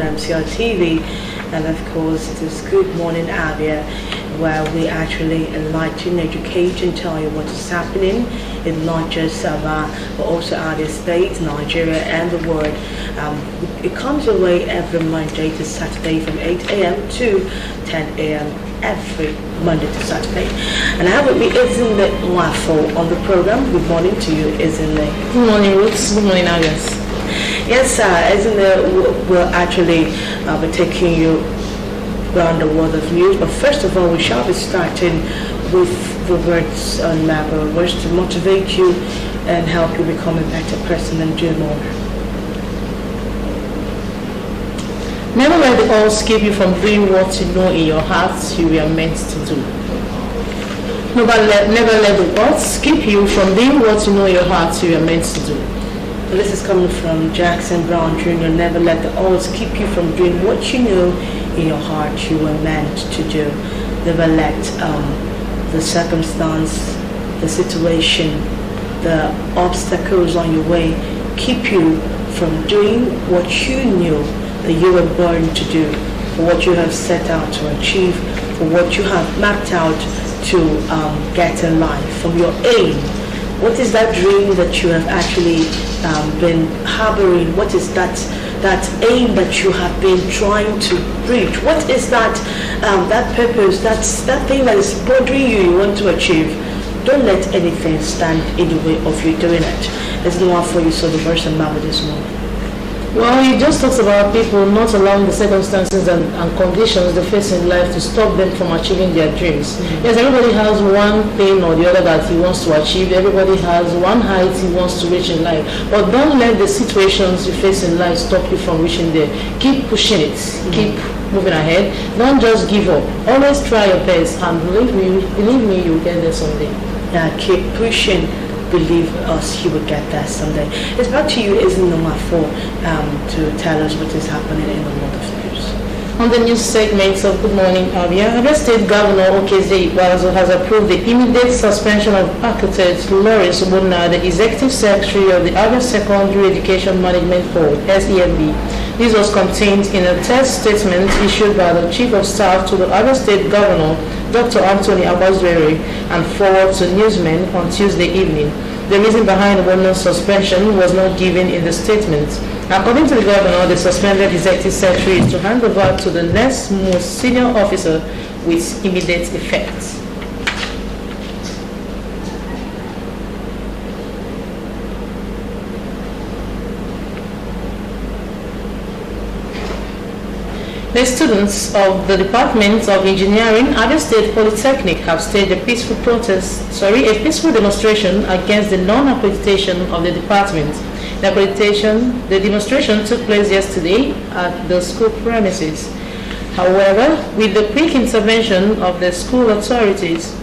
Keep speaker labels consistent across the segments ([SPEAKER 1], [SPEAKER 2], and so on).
[SPEAKER 1] MCR TV, and of course it is Good Morning Abia, where we actually enlighten, educate, and tell you what is happening in not just Sabah, but also Abia State, Nigeria, and the world. It comes away every Monday to Saturday from 8 a.m. to 10 a.m. every Monday to Saturday. And I have with me Izinle Nwafo on the program. Good morning to you, Izinle.
[SPEAKER 2] Good morning, Roots. Good morning, August.
[SPEAKER 1] Yes, sir. Izinle will actually be taking you around the world of news. But first of all, we shall be starting with the words on Mabel, words to motivate you and help you become a better person and do more.
[SPEAKER 2] Never let the odds keep you from doing what you know in your heart you were meant to do. Never let the odds keep you from doing what you know in your heart you were meant to do.
[SPEAKER 1] This is coming from Jackson Brown Jr. Never let the odds keep you from doing what you know in your heart you were meant to do. Never let the circumstance, the situation, the obstacles on your way keep you from doing what you knew that you were born to do, for what you have set out to achieve, for what you have mapped out to get in life, from your aim. What is that dream that you have actually been harboring? What is that aim that you have been trying to reach? What is that purpose, that thing that is bothering you want to achieve? Don't let anything stand in the way of you doing it. There's no one for you, so the verse and Bible this morning.
[SPEAKER 2] Well, he just talks about people not allowing the circumstances and conditions they face in life to stop them from achieving their dreams. Mm-hmm. Yes, everybody has one thing or the other that he wants to achieve. Everybody has one height he wants to reach in life. But don't let the situations you face in life stop you from reaching there. Keep pushing it. Mm-hmm. Keep moving ahead. Don't just give up. Always try your best, and believe me, you'll get there someday.
[SPEAKER 1] Yeah, keep pushing. Believe us, you will get there someday. It's back to you, Izinle Nwafo, to tell us what is happening in the world of news.
[SPEAKER 2] On the news segments of Good Morning Abia, Abia State Governor Okezie Ikpeazu has approved the immediate suspension of architect Lawrence Ubunna, the Executive Secretary of the Abia Secondary Education Management Board, SEMB. This was contained in a test statement issued by the Chief of Staff to the Abia State Governor, Dr. Anthony Abazwere, and forwarded to newsmen on Tuesday evening. The reason behind the Ubunna's suspension was not given in the statement. According to the governor, the suspended executive secretary is to hand over to the next most senior officer with immediate effect. The students of the Department of Engineering, Abia State Polytechnic, have staged a peaceful demonstration against the non-accreditation of the department. The demonstration took place yesterday at the school premises. However, with the quick intervention of the school authorities,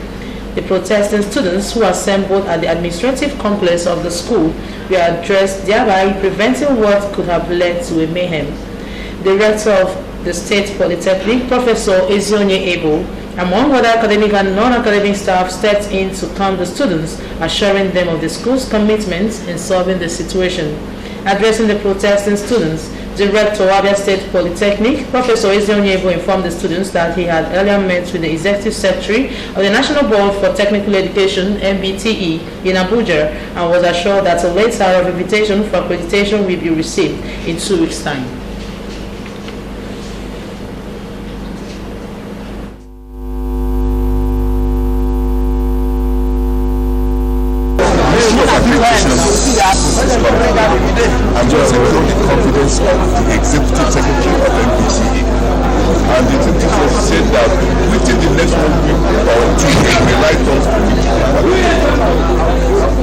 [SPEAKER 2] the protesting students who assembled at the administrative complex of the school were addressed, thereby preventing what could have led to a mayhem. The rector of the State Polytechnic, Professor Ezionye Ebo, among other academic and non-academic staff, stepped in to calm the students, assuring them of the school's commitment in solving the situation. Addressing the protesting students, the rector of Abia State Polytechnic, Professor Ezionye Ebo, informed the students that he had earlier met with the Executive Secretary of the National Board for Technical Education, MBTE, in Abuja, and was assured that a letter of invitation for accreditation will be received in 2 weeks' time.
[SPEAKER 3] I'm just expressing the confidence of the Executive Secretary of MPCE. And the Executive Secretary said that within the next 1 week or 2 weeks, we write us to meet.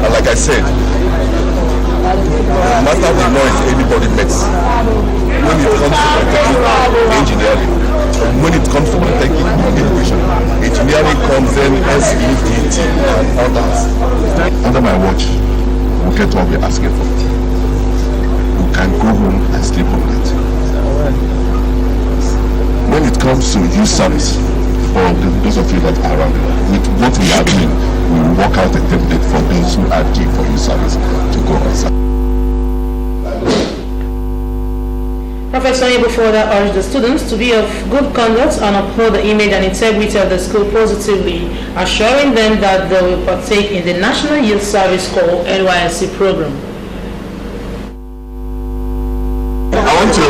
[SPEAKER 3] And like I said, no matter the noise anybody makes, when it comes to engineering, when it comes to education, engineering comes in SEDT and others. Under my watch, we'll get what we're asking for. You can go home and sleep on it. When it comes to youth service, for those of you that are around, with what we are doing, we will work out a template for those who are due for youth service to go on.
[SPEAKER 2] Professor Ibu further urged the students to be of good conduct and uphold the image and integrity of the school positively, assuring them that they will partake in the National Youth Service Corps NYSC program.
[SPEAKER 3] I want to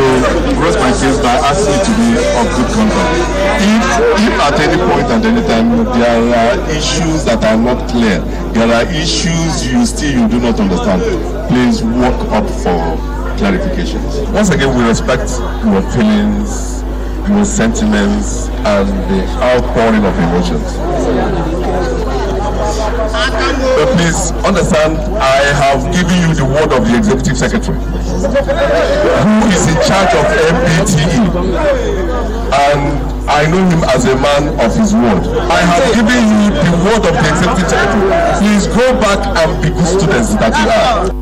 [SPEAKER 3] rest my case by asking you to be of good conduct. If at any point and any time there are issues that are not clear, there are issues you do not understand, please walk up for clarifications. Once again, we respect your feelings, your sentiments, and the outpouring of emotions. But please understand, I have given you the word of the Executive Secretary, who is in charge of MPTE, and I know him as a man of his word. I have given you the word of the Executive Secretary. Please go back and be good students that you are.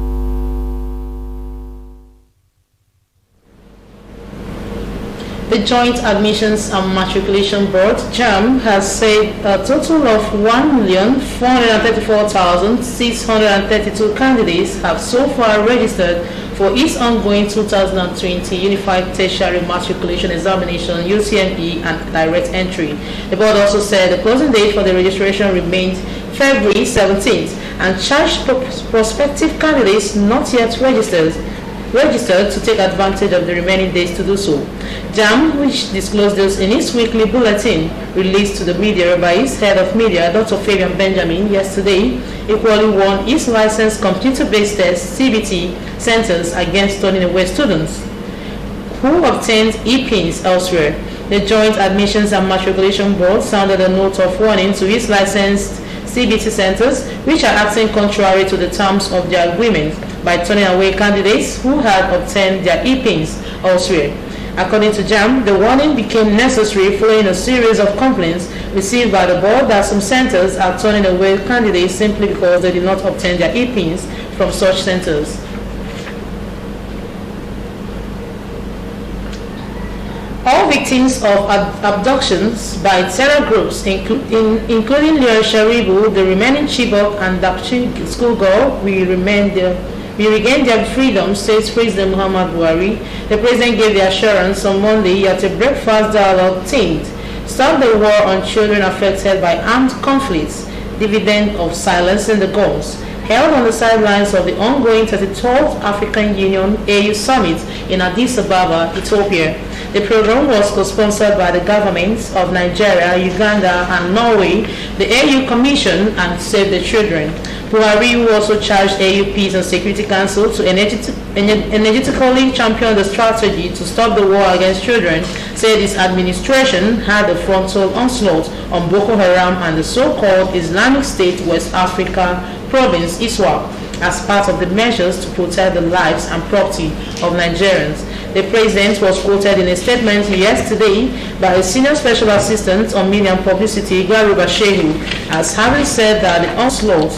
[SPEAKER 2] The Joint Admissions and Matriculation Board, JAMB, has said a total of 1,434,632 candidates have so far registered for its ongoing 2020 Unified Tertiary Matriculation Examination (UTME) and direct entry. The board also said the closing date for the registration remained February 17th and charged prospective candidates not yet registered to take advantage of the remaining days to do so. JAMB, which disclosed this in its weekly bulletin released to the media by its head of media, Dr. Fabian Benjamin, yesterday, equally won its licensed computer-based test (CBT) centers against turning away students who obtained e-pins elsewhere. The Joint Admissions and Matriculation Board sounded a note of warning to its licensed CBT centers, which are acting contrary to the terms of their agreement by turning away candidates who had obtained their e-pins elsewhere. According to JAMB, the warning became necessary following a series of complaints received by the board that some centers are turning away candidates simply because they did not obtain their e-pins from such centers. All victims of abductions by terror groups, including Leo Sharibu, the remaining Chibok and Dapchi schoolgirl, will regain their freedom, says President Muhammad Buhari. The president gave the assurance on Monday at a breakfast dialogue themed "Stop the War on Children Affected by Armed Conflicts, Dividend of Silencing the Guns," held on the sidelines of the ongoing 33rd African Union AU Summit in Addis Ababa, Ethiopia. The program was co-sponsored by the governments of Nigeria, Uganda, and Norway, the AU Commission, and Save the Children. Buhari, who also charged AU Peace and Security Council to energetically champion the strategy to stop the war against children, said his administration had a frontal onslaught on Boko Haram and the so-called Islamic State West Africa province, ISWAP, as part of the measures to protect the lives and property of Nigerians. The president was quoted in a statement yesterday by a senior special assistant on media and publicity, Garuba Shehu, as having said that the onslaught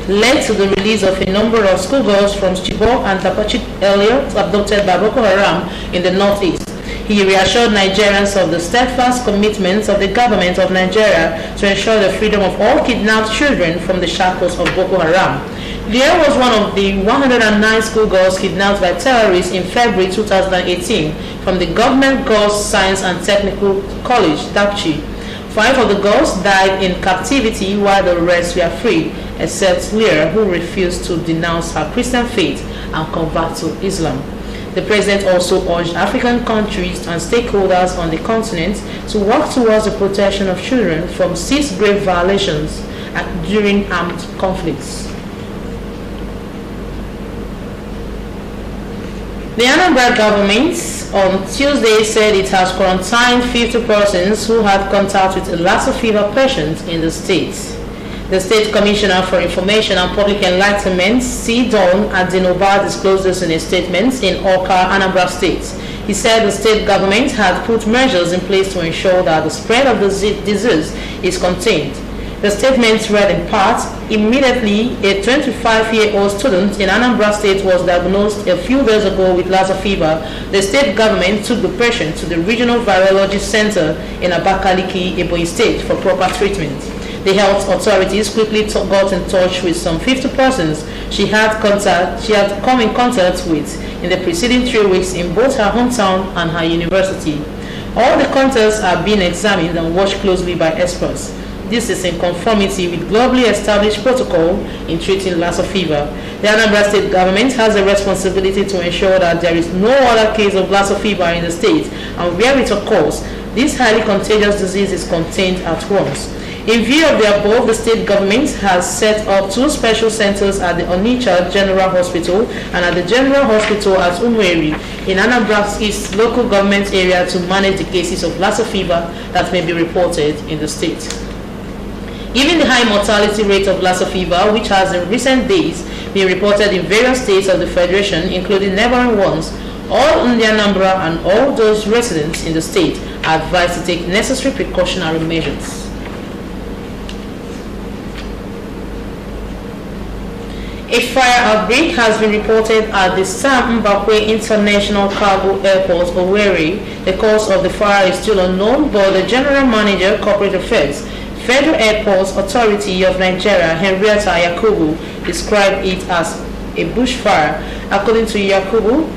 [SPEAKER 2] led to the release of a number of schoolgirls from Chibok and Tapachi earlier abducted by Boko Haram in the northeast. He reassured Nigerians of the steadfast commitment of the government of Nigeria to ensure the freedom of all kidnapped children from the shackles of Boko Haram. Leah was one of the 109 schoolgirls kidnapped by terrorists in February 2018 from the Government Girls Science and Technical College, Dapchi. 5 of the girls died in captivity while the rest were free, except Leah, who refused to denounce her Christian faith and convert to Islam. The president also urged African countries and stakeholders on the continent to work towards the protection of children from 6 grave violations during armed conflicts. The Anambra government on Tuesday said it has quarantined 50 persons who had contact with a Lassa fever patient in the state. The State Commissioner for Information and Public Enlightenment, C. Don Adinoba, disclosed this in a statement in Awka, Anambra State. He said the state government had put measures in place to ensure that the spread of the disease is contained. The statement read in part, immediately a 25-year-old student in Anambra State was diagnosed a few days ago with Lassa fever. The state government took the patient to the Regional Virology Center in Abakaliki, Ebonyi State for proper treatment. The health authorities quickly got in touch with some 50 persons she had come in contact with in the preceding 3 weeks in both her hometown and her university. All the contacts are being examined and watched closely by experts. This is in conformity with globally established protocol in treating Lassa fever. The Anambra State government has a responsibility to ensure that there is no other case of Lassa fever in the state, and where it occurs, this highly contagious disease is contained at once. In view of the above, the state government has set up 2 special centers at the Onitsha General Hospital and at the General Hospital at Umueri in Anambra East local government area to manage the cases of Lassa fever that may be reported in the state. Given the high mortality rate of Lassa fever, which has in recent days been reported in various states of the Federation, including neighboring ones, all in the Anambra and all those residents in the state are advised to take necessary precautionary measures. A fire outbreak has been reported at the Sam Mbakwe International Cargo Airport, Owerri. The cause of the fire is still unknown, but the General Manager, Corporate Affairs, Federal Airports Authority of Nigeria, Henrietta Yakubu, described it as a bushfire. According to Yakubu,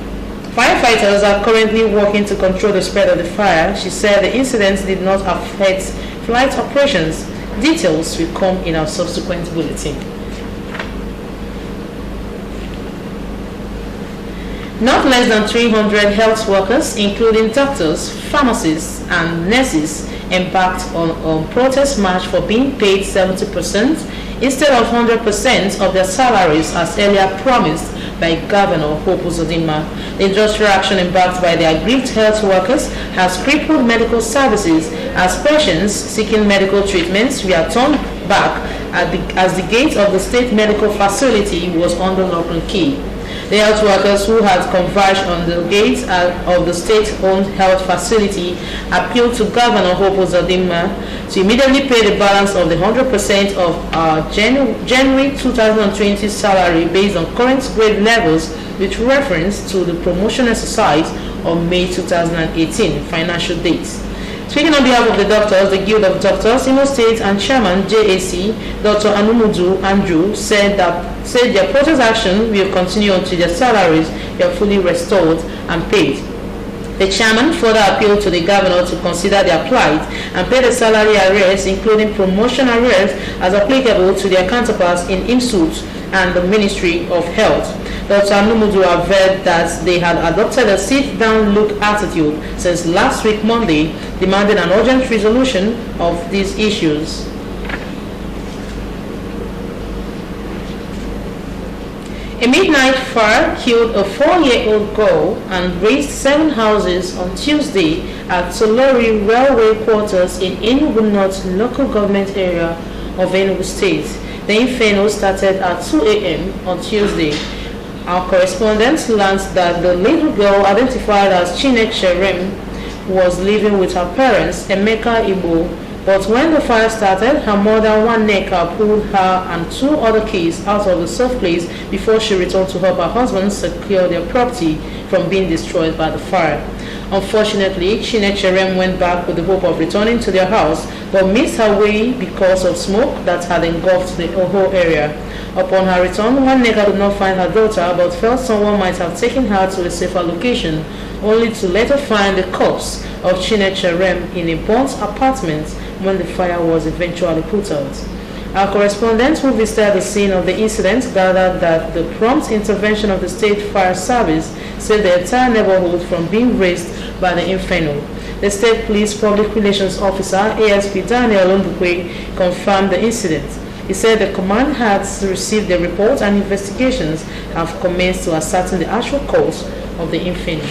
[SPEAKER 2] firefighters are currently working to control the spread of the fire. She said the incident did not affect flight operations. Details will come in our subsequent bulletin. Not less than 300 health workers, including doctors, pharmacists, and nurses, embarked on protest march for being paid 70% instead of 100% of their salaries as earlier promised by Governor Hope Uzodinma. The industrial action embarked by the aggrieved health workers has crippled medical services as patients seeking medical treatments were turned back as the gate of the state medical facility was under lock and key. The health workers who had converged on the gates of the state-owned health facility appealed to Governor Hope Uzodinma to immediately pay the balance of the 100% of our January 2020 salary based on current grade levels with reference to the promotion exercise on May 2018 financial dates. Speaking on behalf of the doctors, the Guild of Doctors, Imo State and Chairman JAC, Dr. Anumudu Andrew, said their protest action will continue until their salaries are fully restored and paid. The chairman further appealed to the governor to consider their plight and pay the salary arrears, including promotion arrears, as applicable to their counterparts in IMSUT and the Ministry of Health. Dr. Anumudu averred that they had adopted a sit-down-look attitude since last week Monday, demanding an urgent resolution of these issues. A midnight fire killed a 4-year-old girl and razed 7 houses on Tuesday at Solori Railway Quarters in Enugu North local government area of Enugu State. The inferno started at 2 a.m. on Tuesday. Our correspondent learned that the little girl, identified as Chinek Sherem, was living with her parents, Emeka Igbo, but when the fire started, her mother, Nwaneka, pulled her and 2 other kids out of the safe place before she returned to help her husband secure their property from being destroyed by the fire. Unfortunately, Chinek Sherem went back with the hope of returning to their house, but missed her way because of smoke that had engulfed the whole area. Upon her return, Nwaneka did not find her daughter, but felt someone might have taken her to a safer location, only to later find the corpse of Chinek Sherem in a burnt apartment when the fire was eventually put out. Our correspondent who visited the scene of the incident gathered that the prompt intervention of the State Fire Service saved the entire neighborhood from being razed by the inferno. The State Police Public Relations Officer, ASP Daniel Ondukwe, confirmed the incident. He said the command had received the report and investigations have commenced to ascertain the actual cause of the inferno.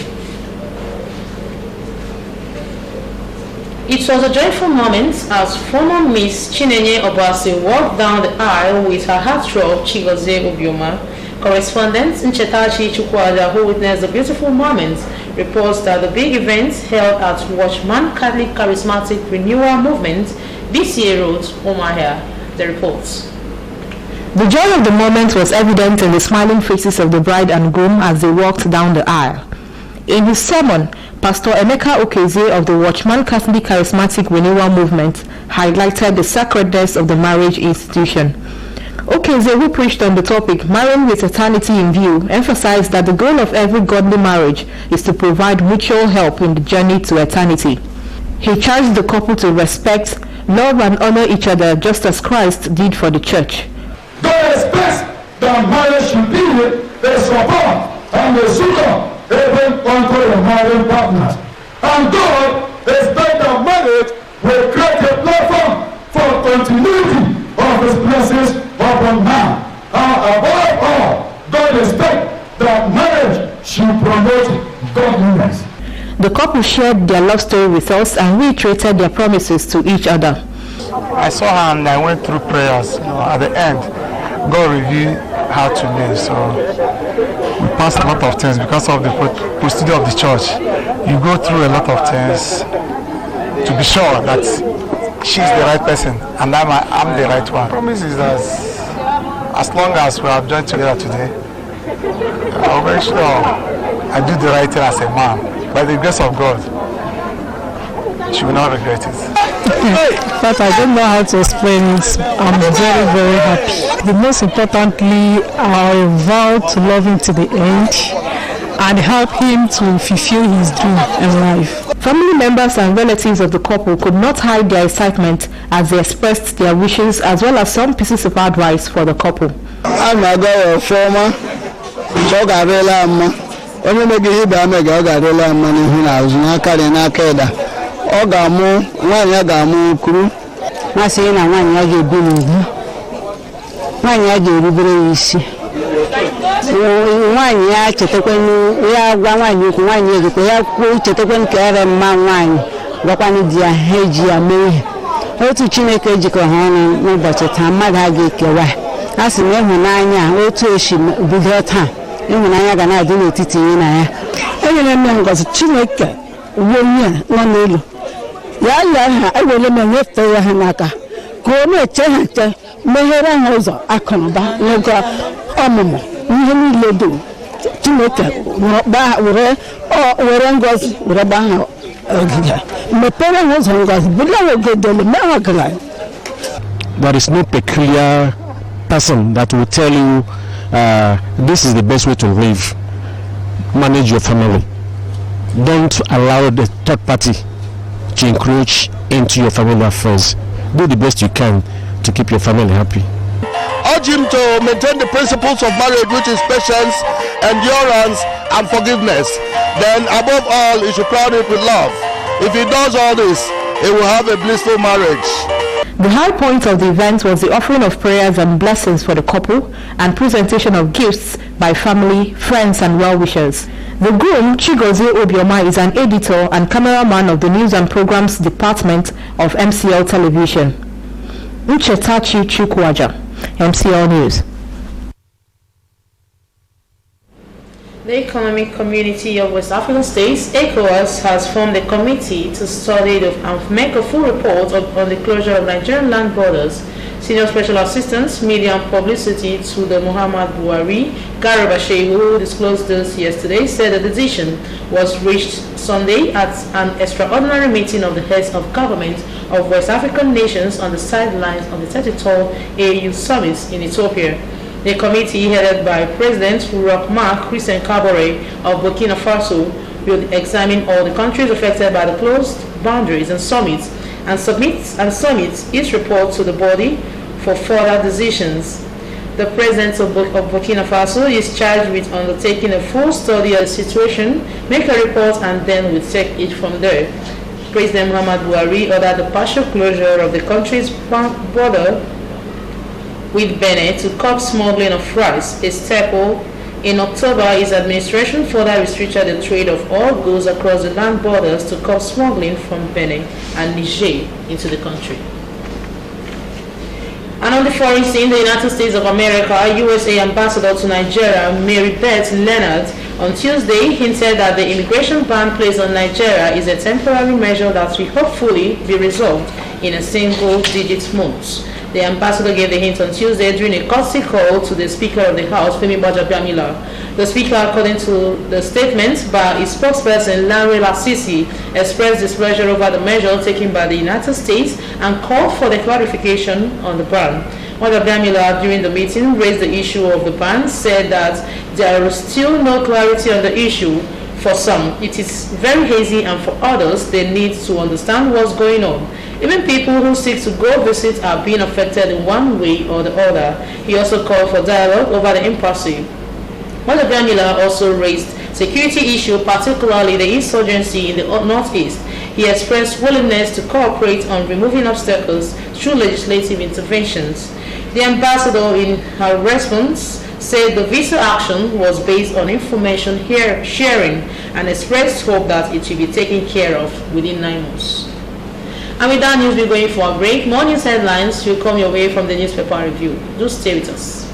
[SPEAKER 2] It was a joyful moment as former Miss Chinenye Obasi walked down the aisle with her heartthrob Chigozie Obioma. Correspondent Nchetachi Chukwuaja, who witnessed the beautiful moment, reports that the big event held at Watchman Catholic Charismatic Renewal Movement, BCA Road, Umuahia. The reports.
[SPEAKER 4] The joy of the moment was evident in the smiling faces of the bride and groom as they walked down the aisle. In his sermon, Pastor Emeka Okeze of the Watchman Catholic Charismatic Renewal Movement highlighted the sacredness of the marriage institution. Okeze, who preached on the topic Marrying with Eternity in View, emphasized that the goal of every godly marriage is to provide mutual help in the journey to eternity. He charged the couple to respect, love and honor each other just as Christ did for the church.
[SPEAKER 5] God expects that marriage should be the support and the succor even unto your marriage partners. And God expects that marriage will create a platform for continuity of His blessings upon man. And above all, God expects that marriage should promote godliness.
[SPEAKER 4] The couple shared their love story with us and reiterated their promises to each other.
[SPEAKER 6] I saw her and I went through prayers. At the end, God revealed how to live. So we passed a lot of things because of the procedure of the church. You go through a lot of things to be sure that she's the right person and I'm the right one. The promise is that as long as we have joined together today, I'll make sure I do the right thing as a man. By the grace of God, she will not regret it.
[SPEAKER 4] But I don't know how to explain it. I'm very, very happy. The most importantly, I vow to love him to the end and help him to fulfill his dream in life. Family members and relatives of the couple could not hide their excitement as they expressed their wishes as well as some pieces of advice for the couple.
[SPEAKER 7] I'm a girl former, so onye megide ibe amega ọ ga-adịla mma n'ihu na azụ n'aka dị n'aka ịda ọ ga-amụ nwaanyị a ga-amụ ukuru masị na nwaanyị a ga-ebi n'ugwu nwaanyị a ga-erubere ya isi nwaanyị ya chetakwanụ ya gwa nwaanyị ukwu nwaanyị egekwe ya kwuo chetakwanụ ka ere mma nwaanyị gwakwanụ di ya ha eji ya mee ihe otu Chineke ejikọ ha ọnụ n'ụbọchị taa mmadụ a ga-ekewa a sị na ịhụnanya otu esi bido taa ịhụnanya ga na-adị n'etiti ya na ya enyere m ngozi Chineke uwe onye nọ n'elu ya ha ewere m nyefee ya ha n'aka ka ọ na-eche ha nche meghere ha ụzọ akụnụba n'oge ọmụmụ ihe niile dum Chineke were ngozi were gbaa ha ogige mepere ha ụzọ ngozi bụla ogedele mee ha ọgaranya.
[SPEAKER 8] There is no peculiar person that will tell you this is the best way to live. Manage your family. Don't allow the third party to encroach into your family affairs. Do the best you can to keep your family happy.
[SPEAKER 3] Urge him to maintain the principles of marriage, which is patience, endurance, and forgiveness. Then, above all, he should crown it with love. If he does all this, he will have a blissful marriage.
[SPEAKER 4] The high point of the event was the offering of prayers and blessings for the couple and presentation of gifts by family, friends and well-wishers. The groom, Chigozie Obioma, is an editor and cameraman of the News and Programs Department of MCL Television. Uchetachi Chukwaja, MCL News.
[SPEAKER 2] The Economic Community of West African States, ECOWAS, has formed a committee to study and make a full report on the closure of Nigerian land borders. Senior Special Assistant, Media and Publicity to the Muhammad Buhari, Garba Shehu, who disclosed this yesterday, said the decision was reached Sunday at an extraordinary meeting of the heads of government of West African nations on the sidelines of the 33rd AU Summit in Ethiopia. The committee, headed by President Roch-Marc Christian Kabore of Burkina Faso, will examine all the countries affected by the closed boundaries and summits and submit its report to the body for further decisions. The President of Burkina Faso is charged with undertaking a full study of the situation, make a report, and then will take it from there. President Muhammad Buhari ordered the partial closure of the country's border with Benin to curb smuggling of rice, a staple. In October, his administration further restricted the trade of all goods across the land borders to curb smuggling from Benin and Niger into the country. And on the foreign scene, the United States of America, USA Ambassador to Nigeria, Mary Beth Leonard, on Tuesday hinted that the immigration ban placed on Nigeria is a temporary measure that will hopefully be resolved in a single-digit months. The ambassador gave the hint on Tuesday during a courtesy call to the Speaker of the House, Femi Abia-Feb. The Speaker, according to the statement by his spokesperson, Larry Lasisi, expressed displeasure over the measure taken by the United States and called for the clarification on the ban. Abia-Feb, during the meeting, raised the issue of the ban, said that there is still no clarity on the issue. For some, it is very hazy, and for others, they need to understand what's going on. Even people who seek to go visit are being affected in one way or the other. He also called for dialogue over the impasse. Abia-Feb also raised security issue, particularly the insurgency in the northeast. He expressed willingness to cooperate on removing obstacles through legislative interventions. The ambassador, in her response, said the visa action was based on information sharing and expressed hope that it will be taken care of within 9 months. And with that news, we're going for a break. More news headlines will come your way from the newspaper review. Do stay with us.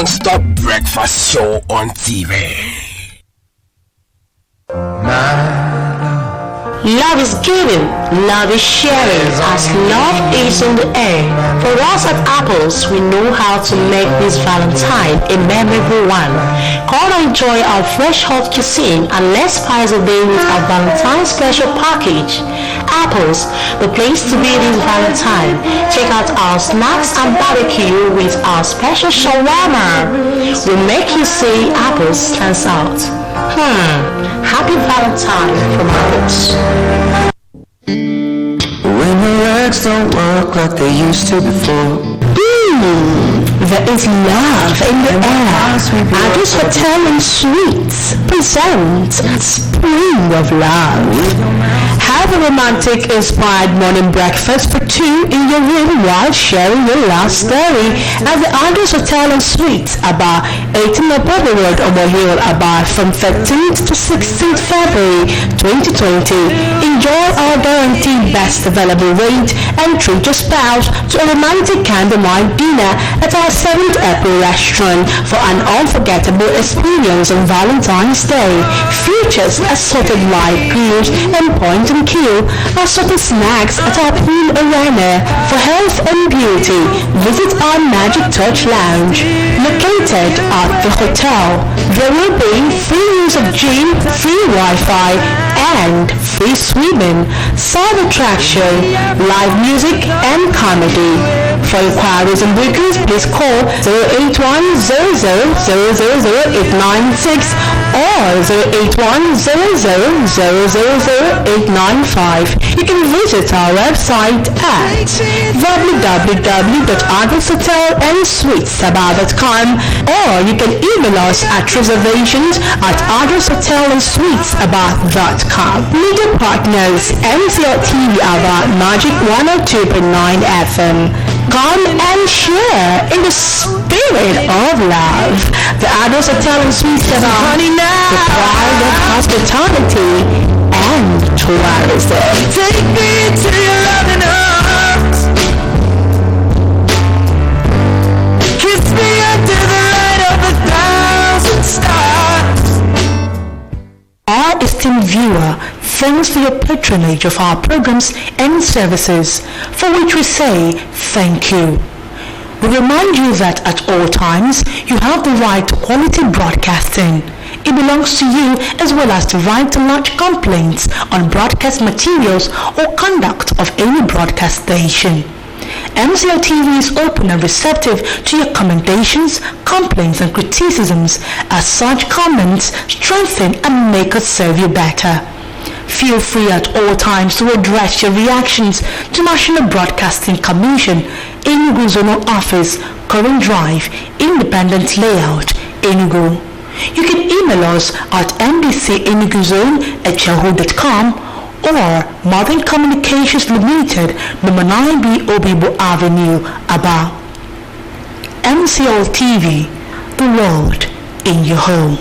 [SPEAKER 9] Stop breakfast show on TV.
[SPEAKER 10] Love is giving, love is sharing, as love is in the air. For us at Apples, we know how to make this Valentine a memorable one. Come and enjoy our fresh hot cuisine and let's spice the day with our Valentine special package. Apples, the place to be this Valentine. Check out our snacks and barbecue with our special shawarma. We'll make you say Apples stands out. Happy Valentine from Apples.
[SPEAKER 11] When the legs don't work like they used to before.
[SPEAKER 10] There is love in the air. Addis Hotel and Suites presents Spring of Love. Have a romantic inspired morning breakfast for two in your room while sharing your love story at the Addis Hotel and Suites, about 18 Above Road, Omohil, about from 13th to 16th February 2020. Enjoy our guaranteed best available rate and treat your spouse to a romantic candlelight dinner at our 7th April restaurant for an unforgettable experience on Valentine's Day. Features assorted live grills and point and kill, assorted snacks at our pool arena. For health and beauty, visit our Magic Touch Lounge. Located at the hotel, there will be free use of gym, free Wi-Fi, and free swimming, side attraction, live music, and comedy. For inquiries and bookings, please call 081-00000896 or 081-00000895. You can visit our website at www.addresshotelandsuitesaba.com or you can email us at reservations@addresshotelandsuitesaba.com. Media partners, MCL TV Aba, Magic 102.9 FM. Come and share in the spirit of love. The Address Hotel and Suites Aba, the pride of hospitality and tourism.
[SPEAKER 11] Take me to your loving arms. Kiss me under the light of 1,000 stars.
[SPEAKER 10] Our esteemed viewer, thanks for your patronage of our programs and services, for which we say thank you. We remind you that at all times you have the right to quality broadcasting. It belongs to you as well as the right to lodge complaints on broadcast materials or conduct of any broadcast station. MCL TV is open and receptive to your commendations, complaints and criticisms, as such comments strengthen and make us serve you better. Feel free at all times to address your reactions to National Broadcasting Commission, Enugu Zonal Office, Current Drive, Independent Layout, Enugu. You can email us at mbcenuguzone@yahoo.com or Modern Communications Limited, number 9B Obibo Avenue, Aba. MCL TV, the world in your home.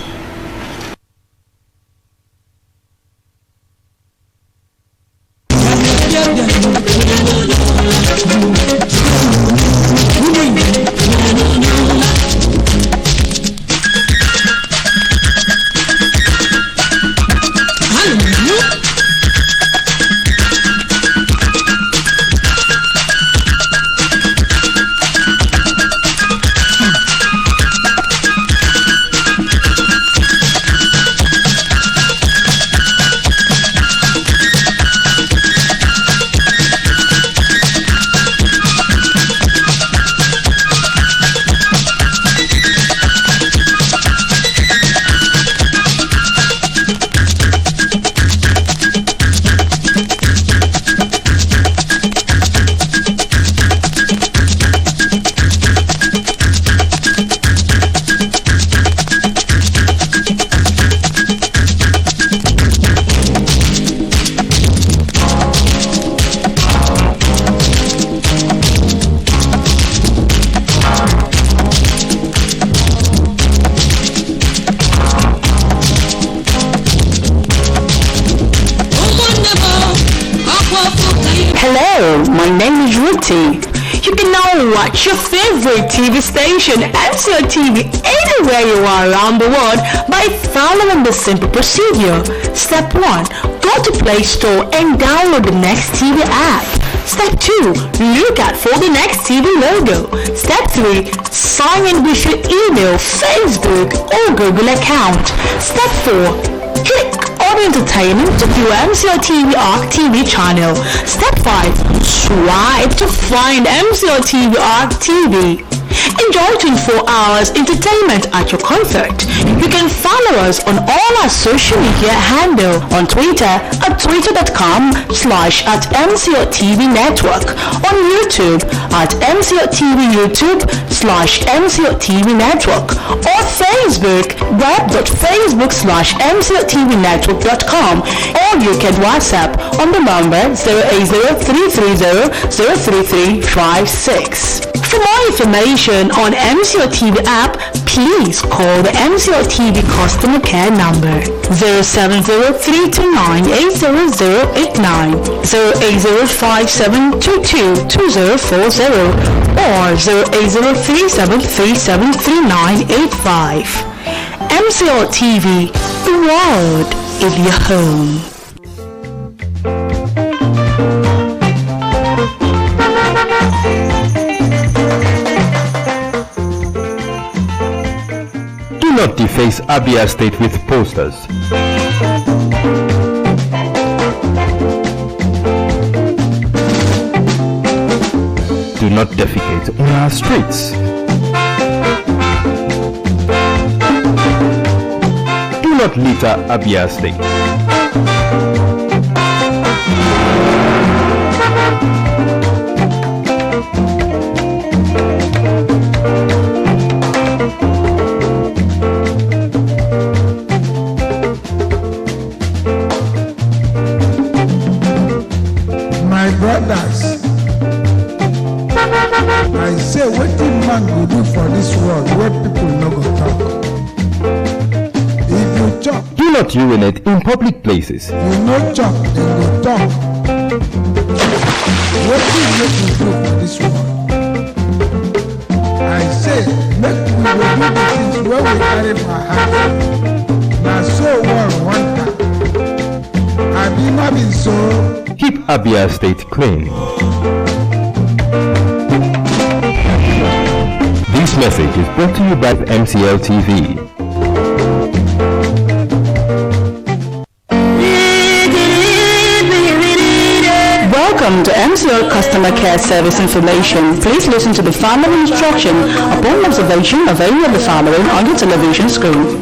[SPEAKER 10] You can now watch your favorite TV station, MCO TV, anywhere you are around the world by following the simple procedure. Step 1. Go to Play Store and download the Next TV app. Step 2. Look out for the Next TV logo. Step 3. Sign in with your email, Facebook, or Google account. Step 4. Click on Entertainment to view MCO TV ARC TV channel. Step 5. Swipe to find MCO TV ARC TV. Enjoy 24 hours entertainment at your comfort. You can follow us on all our social media handle on Twitter at twitter.com/@MCOTV Network, on YouTube at MCOTV YouTube/MCOTV Network, or Facebook web.facebook/MCOTVNetwork.com, or you can WhatsApp on the number 080-330-03356. For more information on MCO TV app, please call the MCO TV customer care number 070-329-80089, 080-5722-2040, or 080-3737-3985. MCO TV, the world in your home.
[SPEAKER 12] Do not deface Abia State with posters. Do not defecate on our streets. Do not litter Abia State.
[SPEAKER 5] Brothers, I say what the man will do for this world, what people no go talk. If you chop,
[SPEAKER 12] do not urinate in public places.
[SPEAKER 5] You no chop, they go talk. What do you make you do for this world? I say, make we will do the things where we carry for heart. Now so one time. I be not been so.
[SPEAKER 12] Keep Abia State clean. This message is brought to you by MCL TV.
[SPEAKER 10] Welcome to MCL Customer Care Service Information. Please listen to the following instruction upon observation of any of the following on your television screen.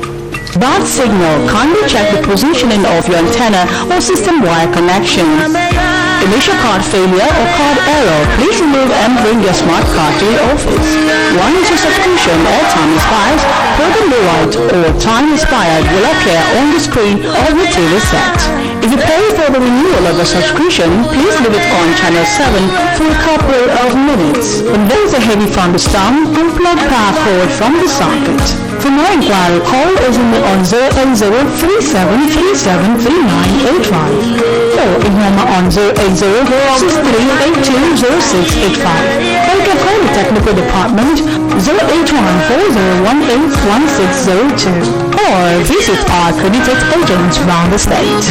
[SPEAKER 10] Bad signal. Kindly check the positioning of your antenna or system wire connections. Initial card failure or card error. Please remove and bring your smart card to the office. Once your subscription or time expires, program rewrite or time expired will appear on the screen of your TV set. If you pay for the renewal of a subscription, please leave it on Channel 7 for a couple of minutes. When there is a heavy thunderstorm, unplug power cord from the socket. For more inquiry, call us on 080-3737-3985 or email on 080-6382-0685. Or you can call the technical department 081-4018-1602 or visit our accredited agents around the state.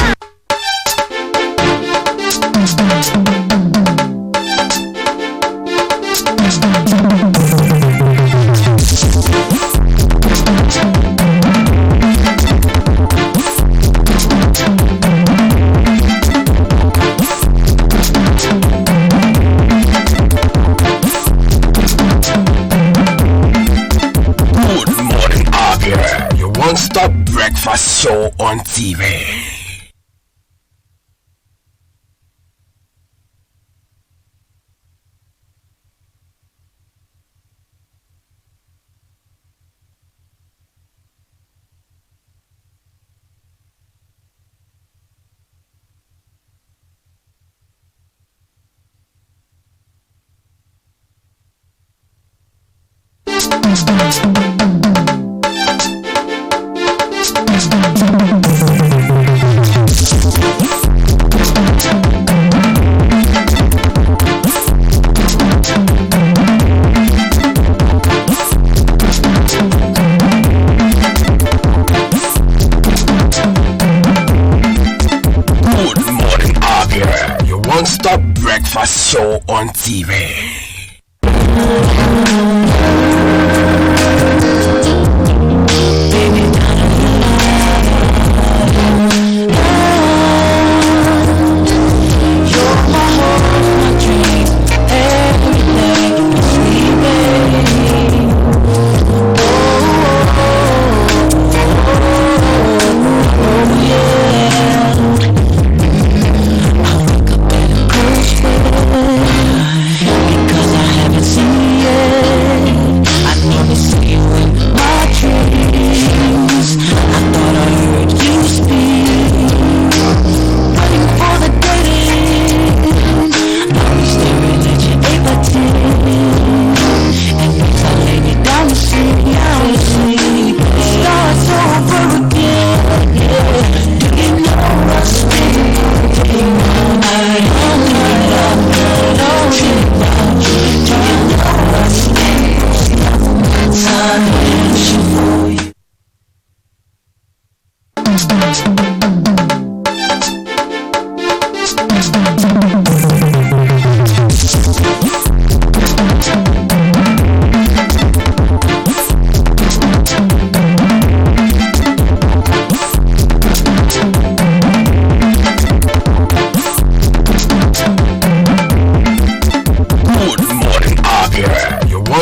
[SPEAKER 9] Stop breakfast show on TV. Stop breakfast show on TV.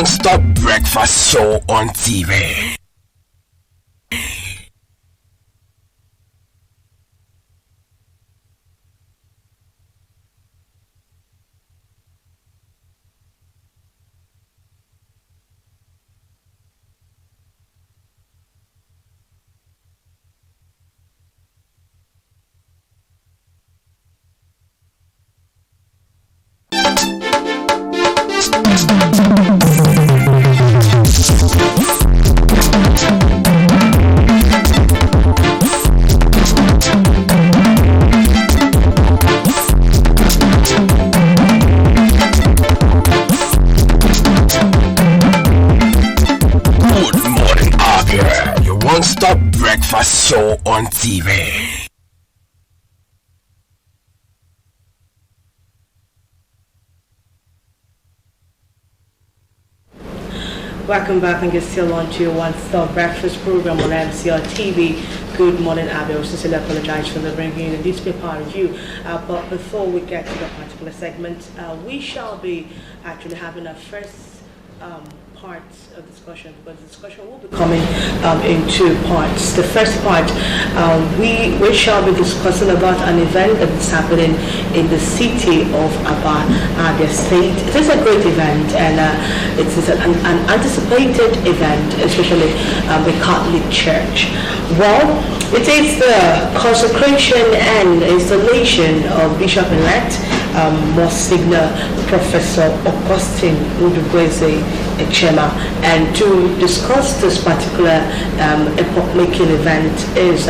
[SPEAKER 9] Stop breakfast show on TV. Stop breakfast show on TV.
[SPEAKER 1] Welcome back, and you're still on to your one-stop breakfast program on MCR TV. Good morning, Abia. I sincerely apologize for the bringing in this part of you. But before we get to the particular segment, we shall be actually having our first part of discussion, because the discussion will be coming in two parts. The first part, we shall be discussing about an event that is happening in the city of Abia State. It is a great event, and it is an anticipated event, especially the Catholic Church. Well, It is the consecration and installation of Bishop-elect Monsignor Professor Augustine Ndubweze Echema, and to discuss this particular epoch-making event is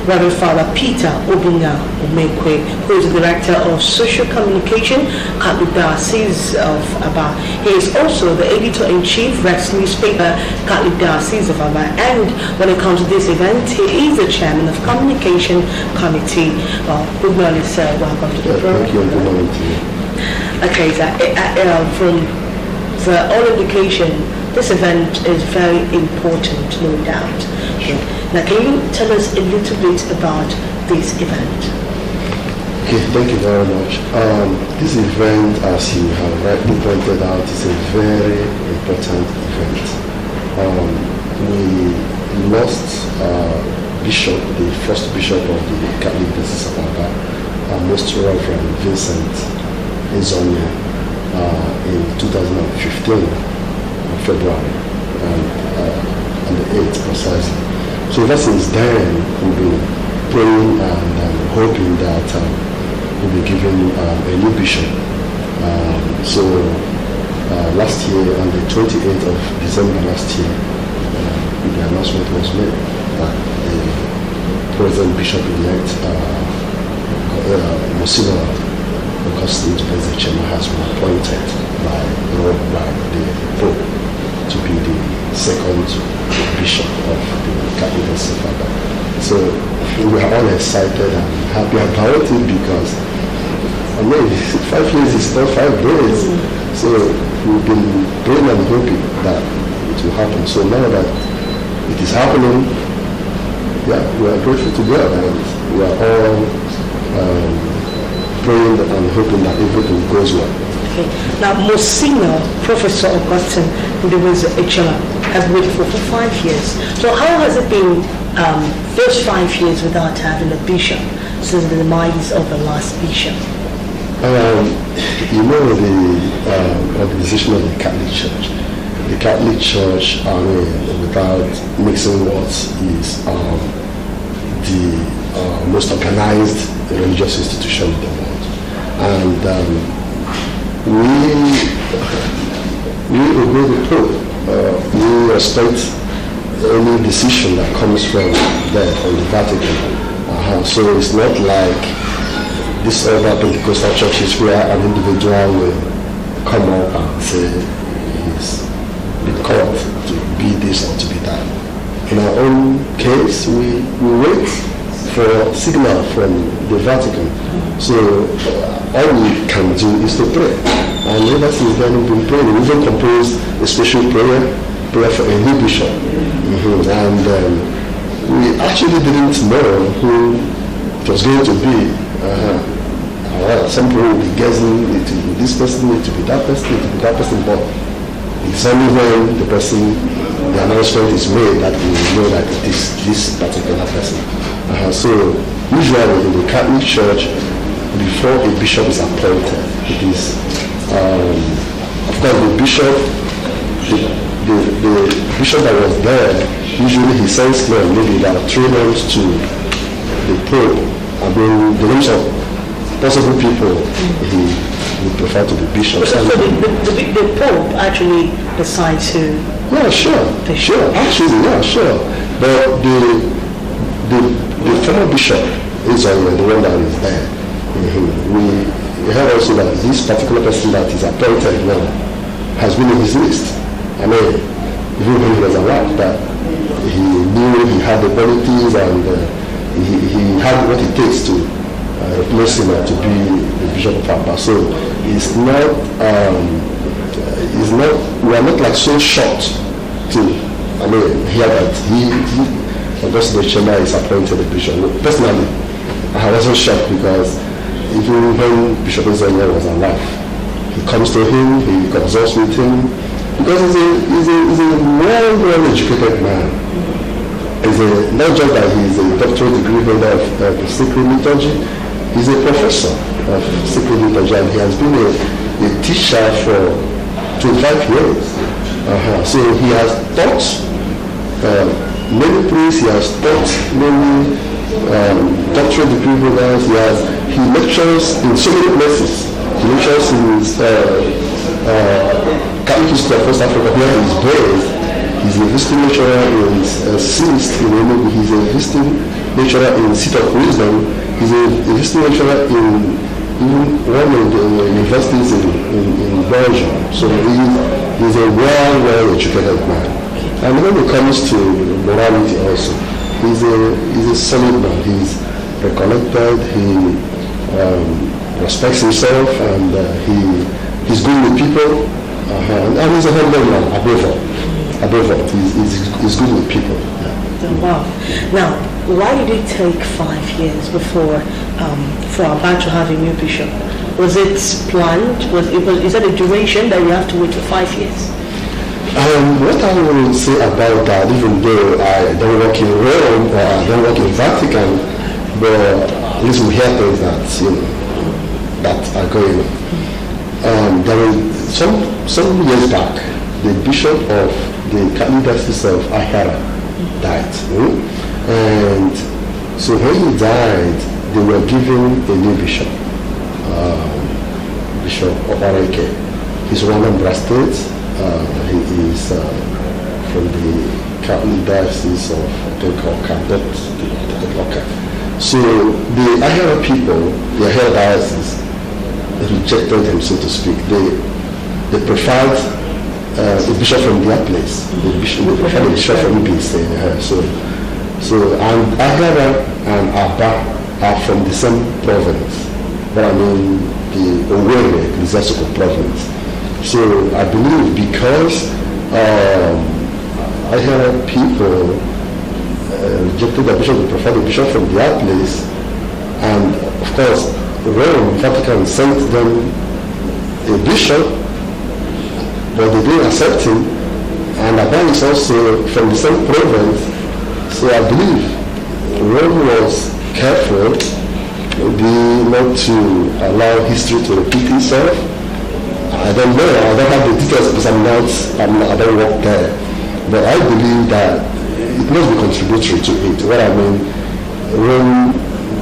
[SPEAKER 1] Reverend Father Peter Obinga Omekwe, who is the Director of Social Communication at the Diocese of Aba. He is also the Editor-in-Chief, Rex Newspaper, Catholic Diocese of Aba, and when it comes to this event, he is the Chairman of Communication Committee. Good morning, sir. Welcome to the program.
[SPEAKER 13] Thank you. Good morning to you.
[SPEAKER 1] Okay, sir. From the all indication, this event is very important, no doubt. Now, can you tell us a little bit about this event?
[SPEAKER 13] Okay, thank you very much. This event, as you have rightly pointed out, is a very important event. We lost Bishop, the first Bishop of the Catholic Diocese of Aba, Most Reverend Vincent Izonia, in 2015, February, on the 8th precisely. So ever since then, we've been praying and hoping that we'll be given a new bishop. So last year, on the 28th of December last year, the announcement was made that the present bishop-elect, Monsignor Augustine Ndubweze Echema, has been appointed by the Pope to be the second bishop of the Catholic Diocese of Aba. So we are all excited and happy about it because, 5 years is not 5 days. So we've been praying and hoping that it will happen. So now that it is happening, yeah, we are grateful to God and we are all praying and hoping that everything goes well.
[SPEAKER 1] Okay. Now, Monsignor Professor Augustine Ndubweze Echema has been for 5 years. So how has it been those 5 years without having a bishop since the demise of the last bishop?
[SPEAKER 13] You know, the organization of the Catholic Church. The Catholic Church, without mixing words, is the most organized religious institution in the world. And we obey the Pope. We respect any decision that comes from there, from the Vatican. So it's not like this other Pentecostal churches where an individual will come up and say he's been called to be this or to be that. In our own case, we wait for signal from the Vatican. So all we can do is to pray. And ever since then we've been praying. We even composed a special prayer for a new bishop. And we actually didn't know who it was going to be. Some people will be guessing it will be this person, it will be that person, it will be that person, but it's only when the announcement is made that we know that it is this particular person. So usually in the Catholic Church, before a bishop is appointed, it is, of course, the bishop that was there, usually he sends men, maybe there are 3 names to the Pope. The names of possible people he would prefer to be bishop.
[SPEAKER 1] So the Pope actually decides who?
[SPEAKER 13] Yeah, sure. Actually, yeah, sure. But the former bishop is the one that is there. We heard also that this particular person that is appointed now has been in his list. Even when he was alive, that he knew he had the qualities and he had what it takes to replace him to be the bishop of Aba. So we are not like so shocked to hear that Augustine Echema is appointed the bishop. Personally, I wasn't shocked because even when Bishop Izonia was alive, he comes to him, he consults with him, because he's a well-educated man. Not just that he's a doctoral degree holder of sacred liturgy, he's a professor of sacred liturgy, and he has been a teacher for 25 years. So he has taught many priests, he has taught many doctorate degree programs, he lectures in so many places. He lectures in Catholic History of West Africa, where he is based. He's a visiting lecturer in CIST in Enugu. He's a visiting lecturer in Seat of Wisdom. He's a visiting lecturer in even one of the universities in Belgium. So he's a well-educated man. And when it comes to morality also, he's a solid man. He's recollected, he respects himself, and he's good with people, and he's a humble man, above all. He's good with people. Yeah.
[SPEAKER 1] Wow. Now, why did it take 5 years before for Abba to have a new bishop? Was it planned? Is that a duration that you have to wait for 5 years?
[SPEAKER 13] What I will say about that, even though I don't work in Rome or I don't work in Vatican, but at least we hear things that that are going on. There was some years back, the bishop of the Catholic Diocese of Ahara died, and so when he died, they were given a new bishop, Bishop Obareke. He's one of Bra State. He is from the Catholic Diocese of Oka. So the Ahara people, the Ahara Diocese, rejected him, so to speak. They preferred the bishop from their place. They preferred the bishop from Ibise. So and Ahara and Abba are from the same province. But I mean the Owerri Ecclesiastical province. So I believe because Ahara people rejected the bishop, they preferred the bishop from their place, and of course Rome, Vatican sent them a bishop, but they didn't accept him, and Abba is also from the same province. So I believe Rome was careful, maybe not to allow history to repeat itself. I don't know, I don't have the details because I don't work there, but I believe that it must be contributory to it. What I mean, Rome,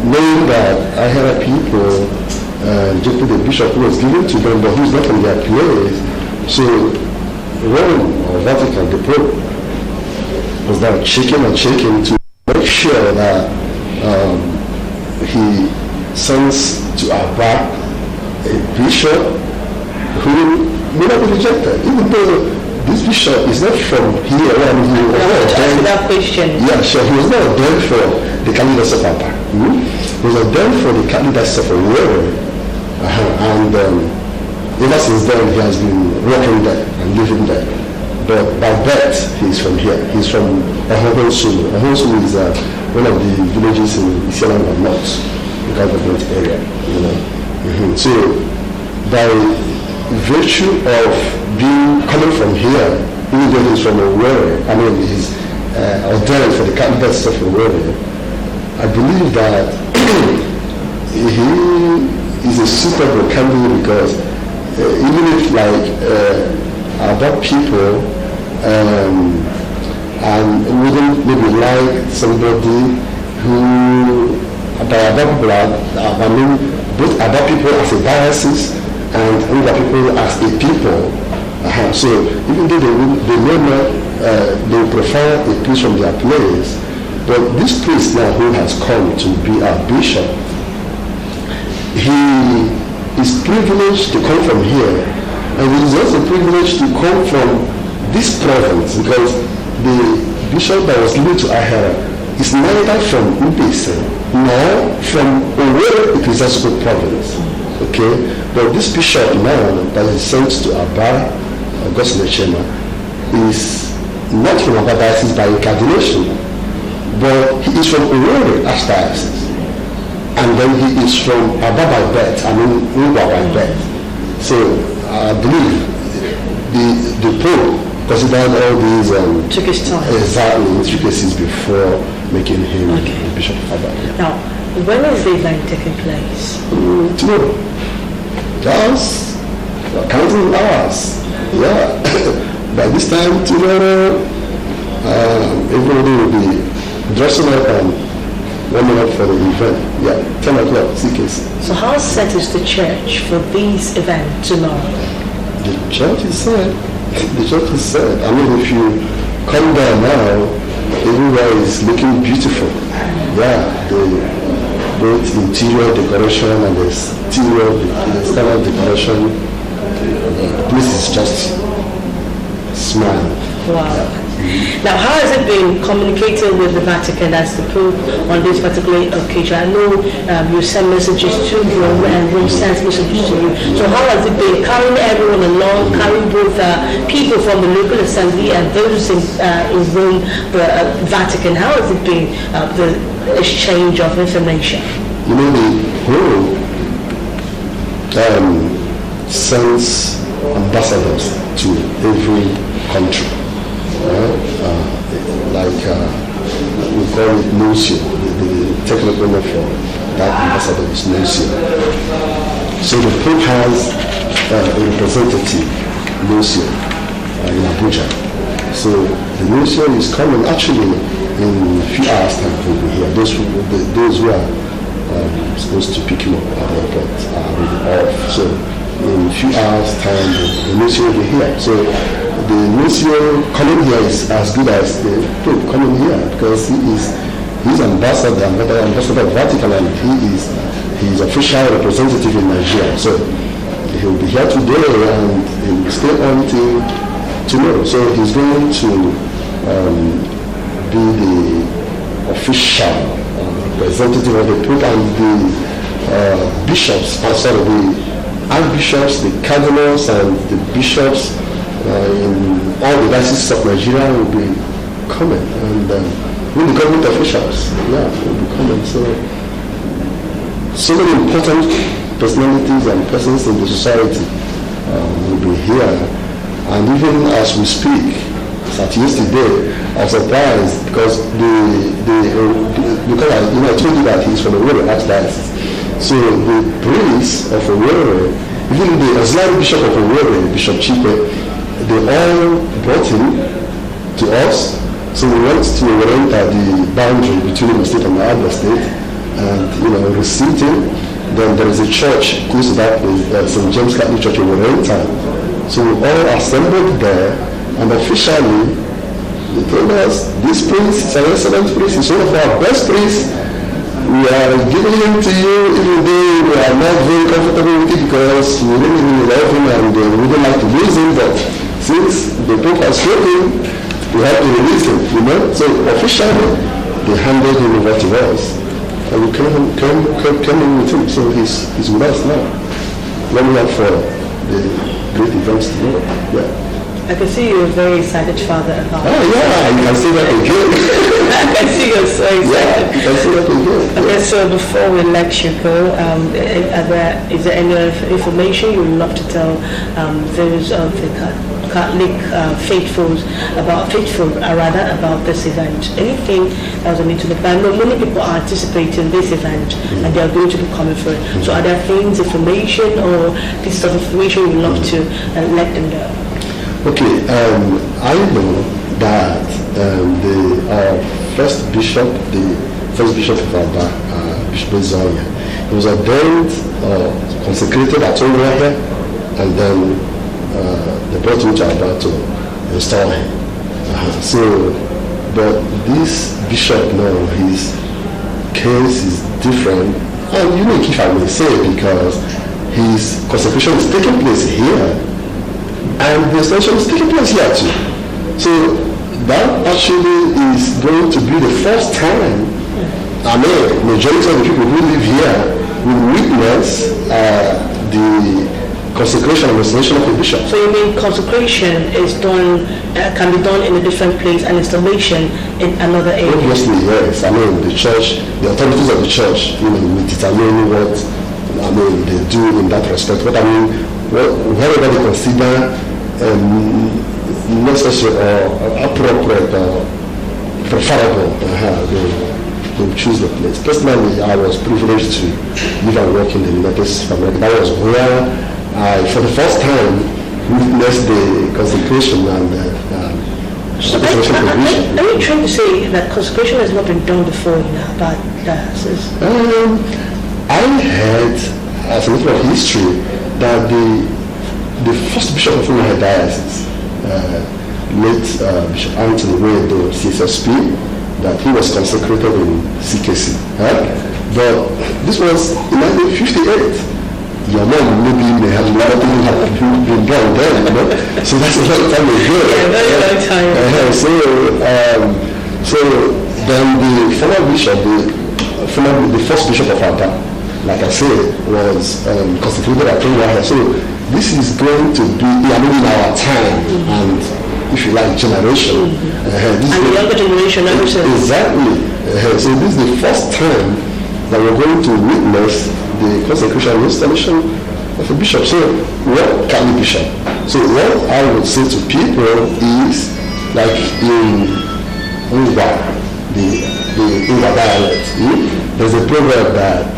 [SPEAKER 13] knowing that I had people rejected the bishop who was given to them, but who's not in their place. So Rome or Vatican, the Pope, was now shaking to make sure that he sends to Abba a bishop who may not be rejected, even though this bishop is not from here.
[SPEAKER 1] That question.
[SPEAKER 13] Yeah, sure. He was not ordained for the Catholic Diocese of Abba. He was ordained for the Catholic Diocese of Owerri, and ever since then he has been working there and living there. But by birth he is from here. He's from Ahonsulu. Ahonsulu is one of the villages in Isiala North, the government area. So by virtue of coming from here, even though he's from Owerri, I mean he's ordained for the Catholic Diocese of Owerri, I believe that he is a suitable candidate because even if about people and wouldn't maybe like somebody who by about people I mean both about people as a diocese and other people as a people. So even though they may not, they prefer a priest from their place, but this priest now who has come to be our bishop, he is privileged to come from here, and it is also privileged to come from this province because the bishop that was given to Ahara is neither from Ibise nor from Owerri Ecclesiastical province. Okay, but this bishop now that is sent to Abba, Augustine Echema, is not from Abba Diocese by incardination, but he is from Owerri Archdiocese, and then he is from Abba by birth, I mean Ngwa by birth. So I believe the Pope considered all these
[SPEAKER 1] took his time.
[SPEAKER 13] Exactly, intricacies before making him Bishop of Abba.
[SPEAKER 1] Now, when is the event taking place?
[SPEAKER 13] Tomorrow. Just counting hours. Yeah. By this time tomorrow, everybody will be dressing up and warming up for the event. Yeah, 10 o'clock, CKC.
[SPEAKER 1] So how set is the church for this event tomorrow?
[SPEAKER 13] The church is set. The church is set. I mean, if you come there now, everywhere is looking beautiful. Yeah, both interior decoration and the exterior, the external decoration. The place is just smiling.
[SPEAKER 1] Wow. Now, how has it been communicated with the Vatican as the Pope on this particular occasion? I know you send messages to Rome and Rome sends messages to you. So how has it been carrying everyone along, carrying both people from the local assembly and those in Rome, the Vatican? How has it been, the exchange of information?
[SPEAKER 13] You know, the Rome sends ambassadors to every country. We call it nuncio. The technical name for that ambassador is nuncio. So the Pope has a representative nuncio in Abuja. So the nuncio is coming. Actually, in a few hours' time, will be here. Those who are supposed to pick him up at the airport are already off. So in a few hours' time, the nuncio will be here. So the nuncio coming here is as good as the Pope coming here, because he's ambassador of Vatican, and he's official representative in Nigeria. So he'll be here today and he'll stay on till tomorrow. So he's going to be the official representative of the Pope, and the bishops, the archbishops, the cardinals, and the bishops in all the dioceses of Nigeria will be coming, and with the government officials, will be coming. So many important personalities and persons in the society will be here, and even as we speak, at yesterday, I was surprised because I told you that he's from the Owerri Archdiocese. So the priest of Owerri, even the auxiliary bishop of Owerri, Bishop Chipe, they all brought him to us. So we went to Owerri, the boundary between the state and the Abia state, and received him. Then there is a church close to that place, St. James Catholic Church in Owerri. So we all assembled there, and officially they told us, this priest is an excellent priest, he's one of our best priests. We are giving him to you, even though we are not very comfortable with it, because we really love him and we wouldn't like to lose him, but since the Pope has spoken, we have to release him, So officially, they handed him over to us, and we came in with him. So he's with us now. Let me up for the great events tomorrow. Yeah.
[SPEAKER 1] I can see you're very excited, Father, about
[SPEAKER 13] it. Oh, yeah, you can see that again.
[SPEAKER 1] I can see you're so excited.
[SPEAKER 13] Yeah, you can see that again.
[SPEAKER 1] Okay, so before we let you go, is there any information you would love to tell those of the Catholic faithful about this event? Anything that was need to look at? I know many people are anticipating this event and they are going to be coming for it. So are there things, information, or pieces of information you would love to let them know?
[SPEAKER 13] Okay, I know that the first bishop of Abia, Bishop Zoya, he was ordained, consecrated at Owerri, and then they brought him to Abia to install him. But this bishop now, his case is different, and unique, if I may say, because his consecration is taking place here, and the installation is taking place here too. So that actually is going to be the first time, majority of the people who live here will witness the consecration and installation of the bishop. So
[SPEAKER 1] you mean consecration is done, can be done in a different place, and installation in another area?
[SPEAKER 13] Obviously, yes. The church, the authorities of the church, will determine what they do in that respect. But whatever they consider necessary or appropriate or preferable, they will choose the place. Personally, I was privileged to live and work in the United States of America. That was where I, for the first time, witnessed the consecration and
[SPEAKER 1] So are you trying to say that consecration has not been done before in Aba diocese?
[SPEAKER 13] I heard, as a matter of history, that the first bishop of Umuahia diocese, late Bishop Anthony Wedo, CSSP, that he was consecrated in CKC. But this was in 1958. Your mom maybe may have a lot of things have been done then, so that's a long time ago.
[SPEAKER 1] Yeah, very long time.
[SPEAKER 13] So then the former bishop, the first bishop of Abia, like I said, was constituted at Umuahia. So this is going to be, in our time, and if you like, generation.
[SPEAKER 1] And the younger generation,
[SPEAKER 13] exactly. So this is the first time that we're going to witness the consecration and installation of a bishop. So what can be bishop? So what I would say to people is, like in Uba, the Uba dialect, there's a proverb that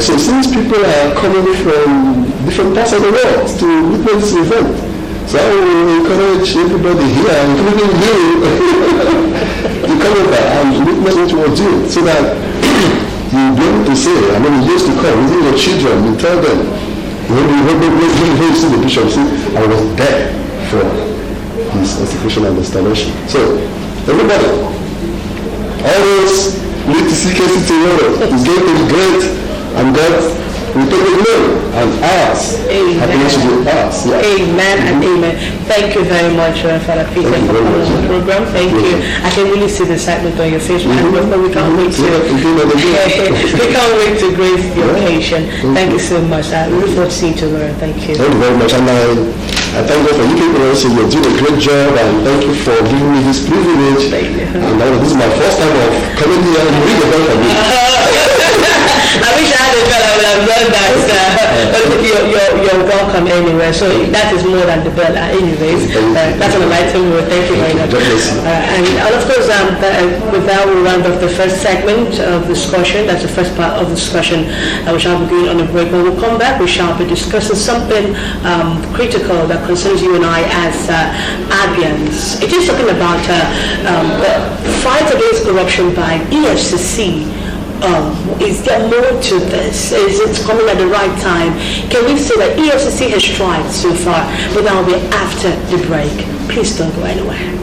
[SPEAKER 13] so since people are coming from different parts of the world to witness this event, so I will encourage everybody here, including you, to come over and witness what you are doing, so that you'll be able to say, in years to come, within your children, you tell them, when you see the bishop, say, I was there for his consecration and installation. So, everybody, always need to see KC tomorrow. It's going to be great, and God will take the glory and ours. Happiness will be ours. Yeah.
[SPEAKER 1] Amen and amen. Thank you very much, Father Peter, for coming on the program. Thank you. I can really see the excitement on your face. We can't wait to we can't wait to grace the occasion. Thank you so much. I look forward to seeing you tomorrow. Thank you.
[SPEAKER 13] Thank you very much. And I thank God for you people also. You're doing a great job, and thank you for giving me this privilege.
[SPEAKER 1] Thank you.
[SPEAKER 13] And this is my first time of coming here and reading the bell for me.
[SPEAKER 1] I wish I had a bell. I would have done that. But you're welcome anyway. So that is more than the bell. Anyways, that's an item. Thank you very much. And of course, with that, we'll round off the first segment of discussion. That's the first part of the discussion. We shall be going on a break. When we come back, we shall be discussing something critical that concerns you and I as Abians. It is talking about the fight against corruption by EFCC. Is there more to this? Is it coming at the right time? Can we say that EFCC has tried so far, but that will be after the break? Please don't go anywhere.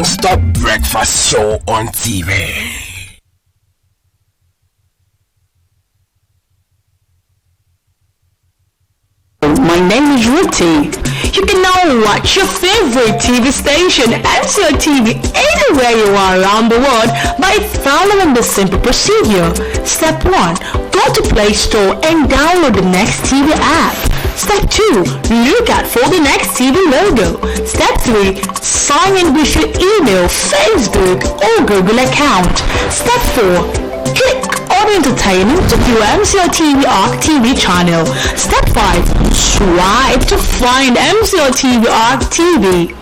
[SPEAKER 9] Stop breakfast show on TV.
[SPEAKER 10] My name is Ruthie. You can now watch your favorite TV station, MCO TV, anywhere you are around the world by following the simple procedure. Step 1. Go to Play Store and download the Next TV app. Step 2. Look out for the Next TV logo. Step 3. Sign in with your email, Facebook, or Google account. Step 4. Click on entertainment to view MCO TV ARC TV channel. Step 5. Swipe to find MCO TV ARC TV.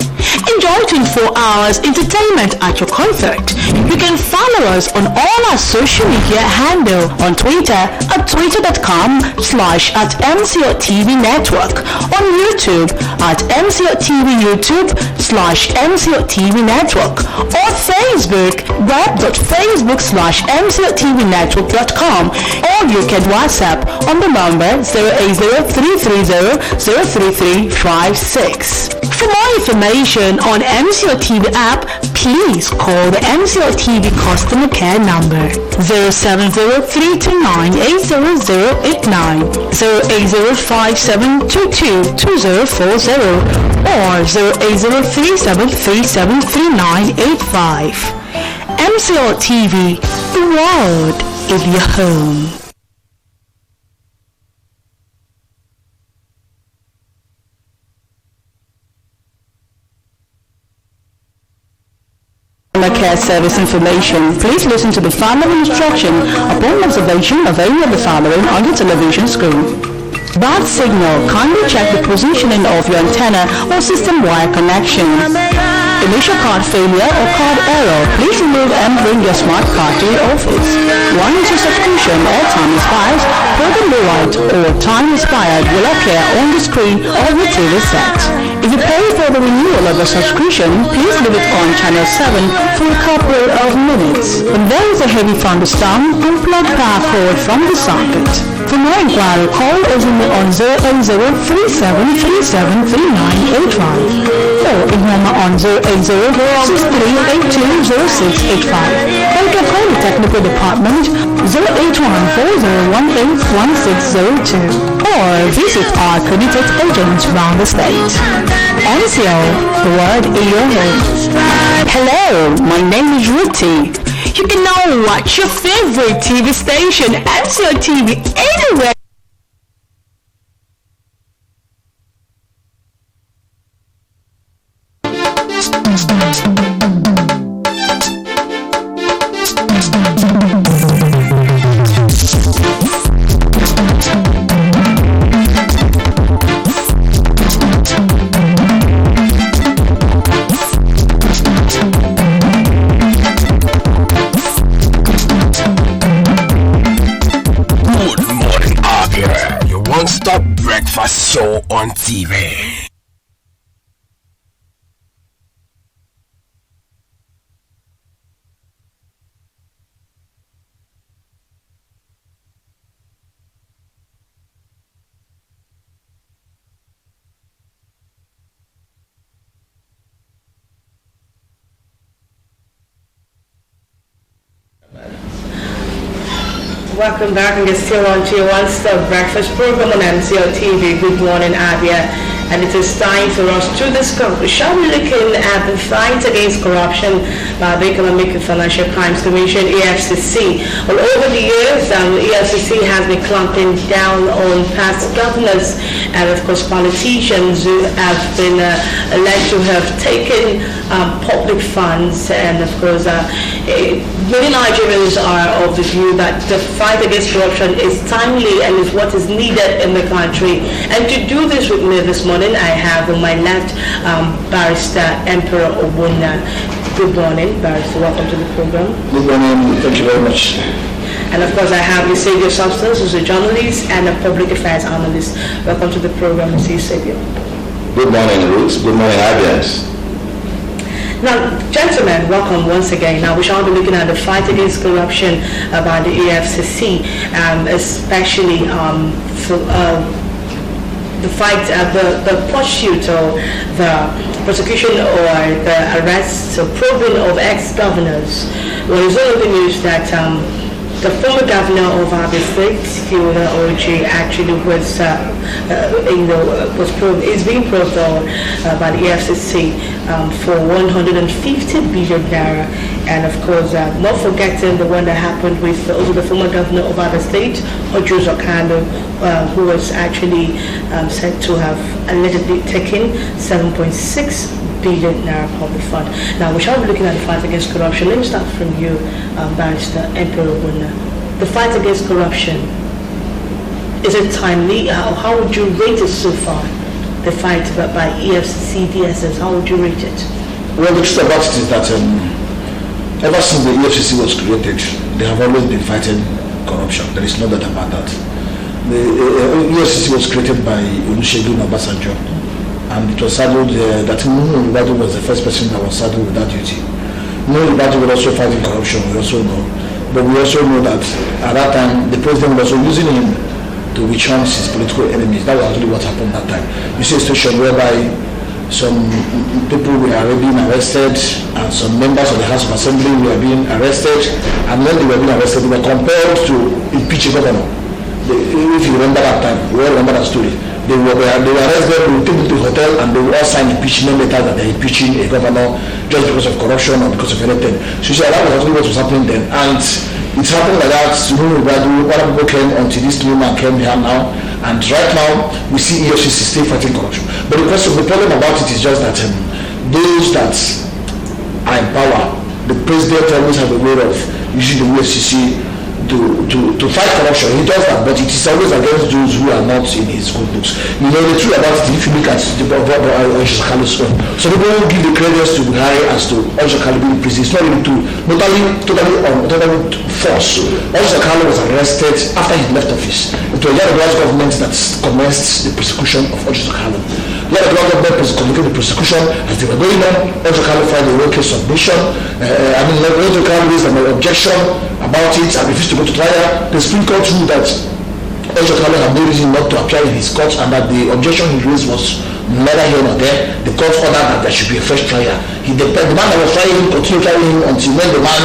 [SPEAKER 10] Enjoy 24 hours entertainment at your comfort. You can follow us on all our social media handle on Twitter at twitter.com/@MCOTV Network, on YouTube at MCOTV YouTube/MCOTV Network, or Facebook web.facebook/MCOTVNetwork.com, or you can WhatsApp on the number 080-330-03356. For more information on MCO TV app, please call the MCO TV customer care number 070-329-80089, 080-5722-2040, or 080-3737-3985. MCO TV, the world is your home. Consumer Care Service information. Please listen to the following instruction upon observation of any of the following on your television screen. Bad signal. Kindly check the positioning of your antenna or system wire connections. Initial card failure or card error. Please remove and bring your smart card to the office. Once your subscription or time expires, program rewrite or time expired will appear on the screen of your TV set. If you pay for the renewal of a subscription, please leave it on channel 7 for a couple of minutes. When there is a heavy thunderstorm, unplug power cord from the socket. For more inquiry, call Ozumi on 080-3737-3985 or email on 080-6382-0685. Or you can call the technical department 081-4018-1602 or visit our accredited agents around the state. NCO, the word in your home. Hello, my name is Ruti. You can now watch your favorite TV station, NCO TV, anywhere.
[SPEAKER 9] Stop breakfast show on TV.
[SPEAKER 1] Welcome back, and you're still on to your one-stop breakfast program on NCO TV. Good morning, Abia. And it is time for us to discuss. Shall we looking at the fight against corruption by the Economic and Financial Crimes Commission, EFCC. Well, over the years, EFCC has been clamping down on past governors and, of course, politicians who have been alleged to have taken public funds. And, of course, many Nigerians are of the view that the fight against corruption is timely and is what is needed in the country. And to do this with me this morning, I have on my left Barrister Emperor Obuna. Good morning, Barrister. Welcome to the program.
[SPEAKER 13] Good morning. Thank you very much.
[SPEAKER 1] And of course, I have the Savior Substance, who's a journalist and a public affairs analyst. Welcome to the program, Mr. Savior.
[SPEAKER 13] Good morning, Ruth. Good morning, Abians.
[SPEAKER 1] Now, gentlemen, welcome once again. Now, we shall be looking at the fight against corruption by the EFCC, especially the fight, the pursuit or the prosecution or the arrest or probing of ex-governors. Well, it's all the news that the former governor of Abia-Feb, Oji, actually was, is being probed by the EFCC for 150 billion naira, and of course, not forgetting the one that happened with also the former governor of Abia State, Ojo Zokando, who was actually said to have allegedly taken 7.6 billion naira public fund. Now, we shall be looking at the fight against corruption. Let me start from you, Barrister Emperor Wuna. The fight against corruption, is it timely? How would you rate it so far? The fight by EFCC, DSS, how would you rate it?
[SPEAKER 13] Well, the truth about it is that ever since the EFCC was created, they have always been fighting corruption. There is no doubt about that. The EFCC was created by Olusegun Obasanjo, and it was saddled that Nuhu Ribadu was the first person that was saddled with that duty. Nuhu Ribadu was also fighting corruption, we also know. But we also know that at that time, the president was also using him to witch hunt his political enemies. That was actually what happened that time. You see a situation whereby some people were being arrested and some members of the House of Assembly were being arrested, and when they were being arrested, they were compelled to impeach a governor. If you remember that time, we all remember that story. They were arrested, they were taken to the hotel, and they will all sign impeachment letters that they're impeaching a governor just because of corruption or because of anything. So that was actually what was happening then. And it's happening like that. Other people came until this new man came here now, and right now we see EFCC still fighting corruption. But the problem about it is just that those that are in power, the president always have a way of using the USCC to fight corruption. He does that, but it is always against those who are not in his good books. You know, the truth about it, if you look at the Oshakalo's film, so people will give the credits to Buhari as to Oshakalo being in prison. It's not even true. Totally false. Oshakalo was arrested after he left office. It was the last government that commenced the persecution of Oshakalo. Let the government communicate the persecution as they were going on. Oshakalo filed a real case submission. Oshakalo raised an objection about it and refused to go to trial. The Supreme Court ruled that Oshakalo had no reason not to appear in his court and that the objection he raised was neither here nor there. The court ordered that there should be a fresh trial. The man that was trying him continued trying him until when the man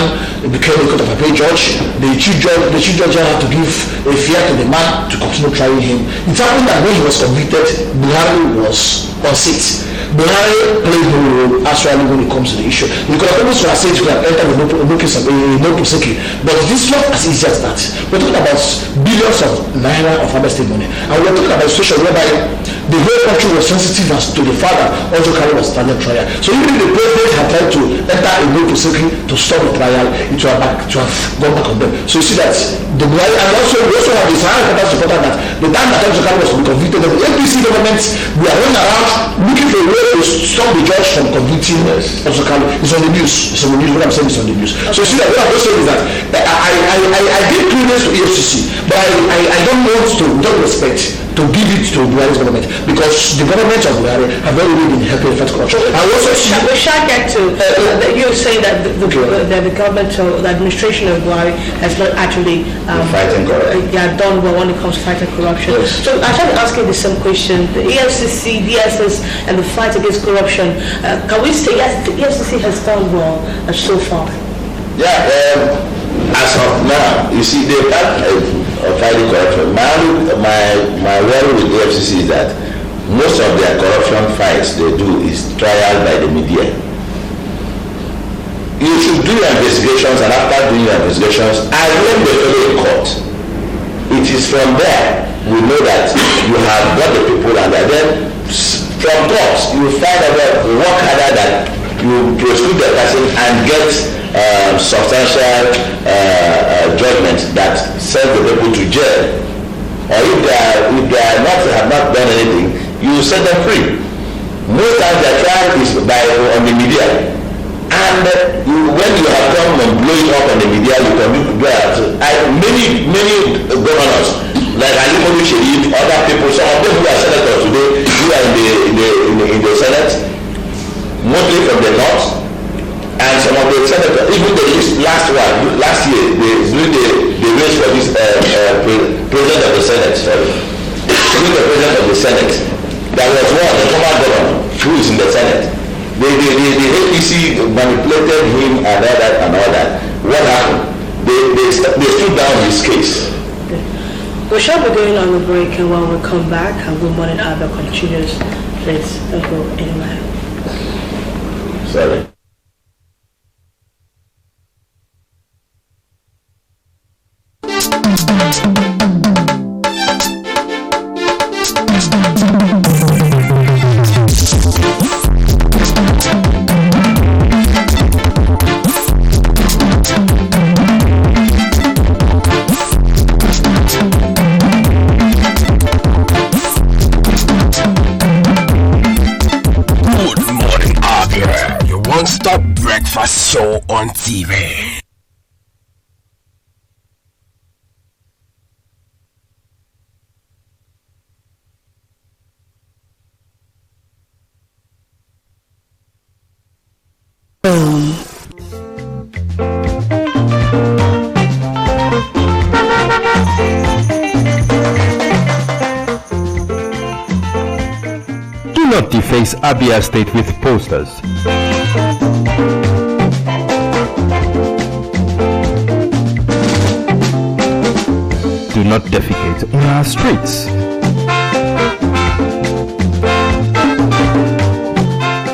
[SPEAKER 13] became a court of appeal judge. The chief judge had to give a fear to the man to continue trying him. It happened that when he was convicted, Buhari was on seat. Buhari played no role actually when it comes to the issue. You could have almost said you could have entered no prosecute, but this is not as easy as that. We're talking about billions of naira of harvested money, and we're talking about a situation whereby the whole country was sensitive as to the father Oshakalo was standing trial. So even if the president had tried to enter a no prosecute to stop the trial, it would have gone back on them. So you see that the Buhari, and we also have this high important supporter that the time that Oshakalo was to be convicted, the APC government we are running around looking for a way to stop the judge from convicting Oshakalo. It's on the news. It's on the news. What I'm saying is on the news. Okay. So you see that what I'm just saying is that I give credence to EFCC, but I don't want to, with all respect, to give it to Buhari's government, because the government of Buhari have already been helping fight corruption. I also
[SPEAKER 1] we shall get to you're saying that the government or the administration of Buhari has not actually
[SPEAKER 14] fighting corruption.
[SPEAKER 1] They are done well when it comes to fighting corruption. Yes. So I started asking the same question: the EFCC, DSS, and the fight against corruption. Can we say yes, the EFCC has done well so far?
[SPEAKER 14] Yeah. As of now, you see, they can't fighting corruption. My worry with the FCC is that most of their corruption fights they do is trial by the media. You should do your investigations, and after doing your investigations, and when they follow in court, it is from there we know that you have got the people, and then from court you find out work harder that you prosecute the person and get substantial judgment that sends the people to jail. Or if they have not done anything, you set them free. Most times the trial is on the media, and when you have come and blow it up on the media, you can do that. Many governors like Ali Modu Sheriff, other people, some of them who are senators today, who are in the Senate, mostly from the north. And some of the senators, even last year, they raised for this president of the Senate, during the president of the Senate, there was one, the former governor, who is in the Senate. The APC manipulated him and all that. What happened? They stood down his case.
[SPEAKER 1] We shall be going on the break, and when we come back, and Good Morning Abia continues. Please don't go anywhere.
[SPEAKER 14] Sorry.
[SPEAKER 9] Stop breakfast show on TV.
[SPEAKER 12] Do not deface Abia State with posters. Do not defecate on our streets.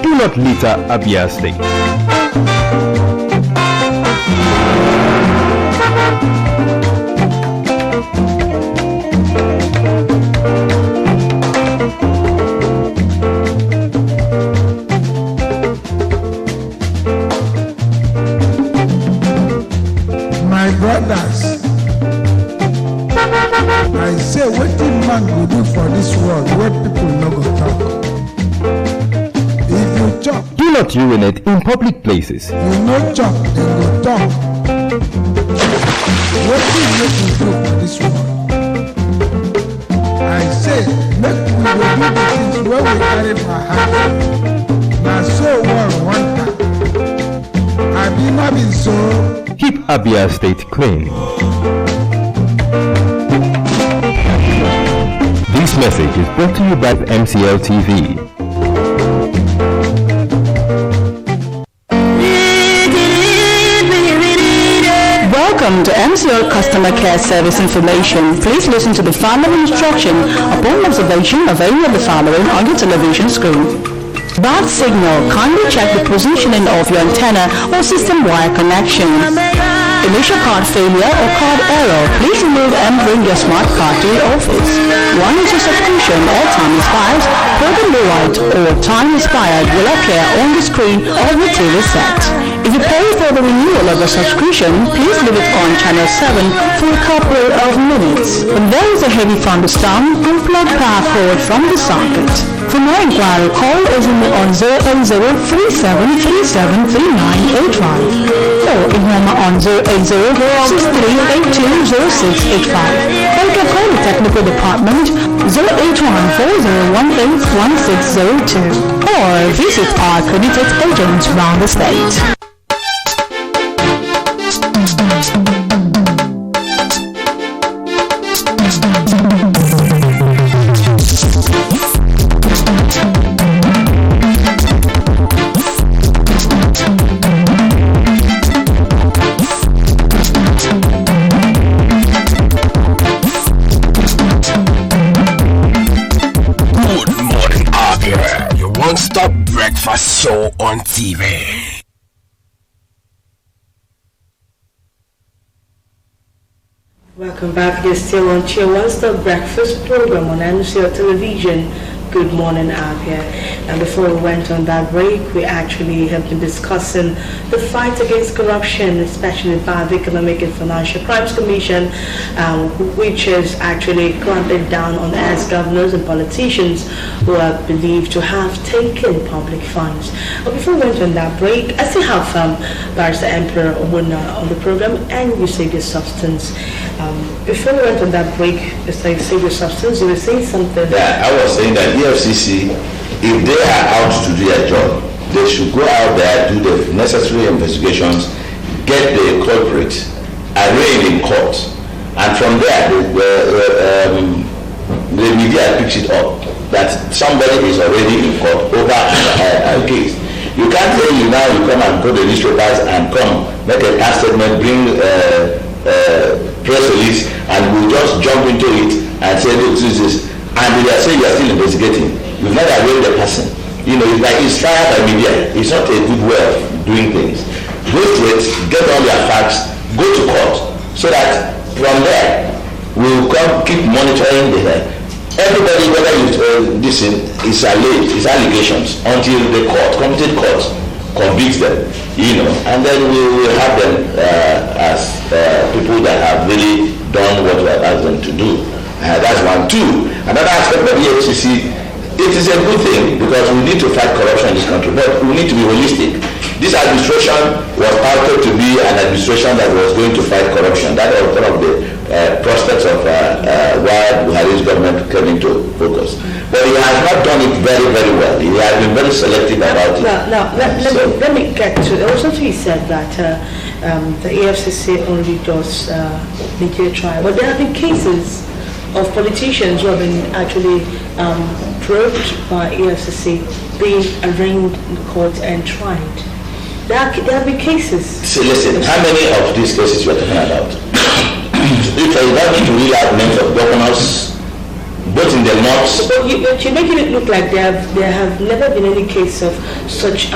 [SPEAKER 12] Do not litter Abia State.
[SPEAKER 5] brothers, I say wetin man go do for this world wey people no go talk. If you chop,
[SPEAKER 12] Do not urinate in public places.
[SPEAKER 5] you no chop, dem go talk. Wetin make we do for this world? I say make we dey do the things wey we carry for heart. Na so world want am. Abi no be so?
[SPEAKER 12] Keep Abia State clean. This message is brought to you by MCL TV.
[SPEAKER 10] Welcome to MCL Customer Care Service Information. Please listen to the following instruction upon observation of any of the following on your television screen. Bad signal. Kindly check the positioning of your antenna or system wire connections. Initial card failure or card error. Please remove and bring your smart card to the office. Once your subscription or time expires, program rewrite or time expired will appear on the screen of your TV set. If you pay for the renewal of a subscription, please leave it on channel 7 for a couple of minutes. When there is a heavy thunderstorm, unplug power cord from the socket. For more inquiry, call us on 08037373985 or email on 08063820685. Or you can call the technical department 08140181602 or visit our accredited agents around the state.
[SPEAKER 9] Stop breakfast show on TV.
[SPEAKER 1] Welcome back. You're still on Cheer One Stop Breakfast program on MCL Television. Good morning, Abia. And before we went on that break, we actually have been discussing the fight against corruption, especially by the Economic and Financial Crimes Commission, which is actually clamping down on ex-governors and politicians who are believed to have taken public funds. But before we went on that break, I still have Barrister Emperor Omuna on the program, and you say this substance. Before we went on that break, Mr. Xavier Substance, you were saying something.
[SPEAKER 14] Yeah, I was saying that EFCC, if they are out to do their job, they should go out there, do the necessary investigations, get the culprits arraigned in court, and from there, the media picks it up that somebody is already in court over a case. You can't say you come and go to the newspapers and come make a statement, bring press release, and we'll just jump into it and say this, and they are saying you are still investigating. You've not arraigned the person. You know, it's like it's trial by media. It's not a good way of doing things. Go straight, get all your facts, go to court, so that from there we'll keep monitoring the everybody, whether this is alleged, is allegations, until the competent court convicts them, and then we will have them as people that have really done what we have asked them to do. That's one. Two, another aspect of the FCC, it is a good thing because we need to fight corruption in this country, but we need to be holistic. This administration was touted to be an administration that was going to fight corruption. That was one of the prospects of why Buhari's government came into focus. But he has not done it very, very well. He has been very selective about it.
[SPEAKER 1] Let me get to it. Also, he said that the EFCC only does media trial. But there have been cases of politicians who have been actually probed by EFCC, being arraigned in court and tried. There have been cases.
[SPEAKER 14] See, listen, how many of these cases we're talking about? If I want to read out names of governors, both in the north.
[SPEAKER 1] But you're making it look like there have never been any case of such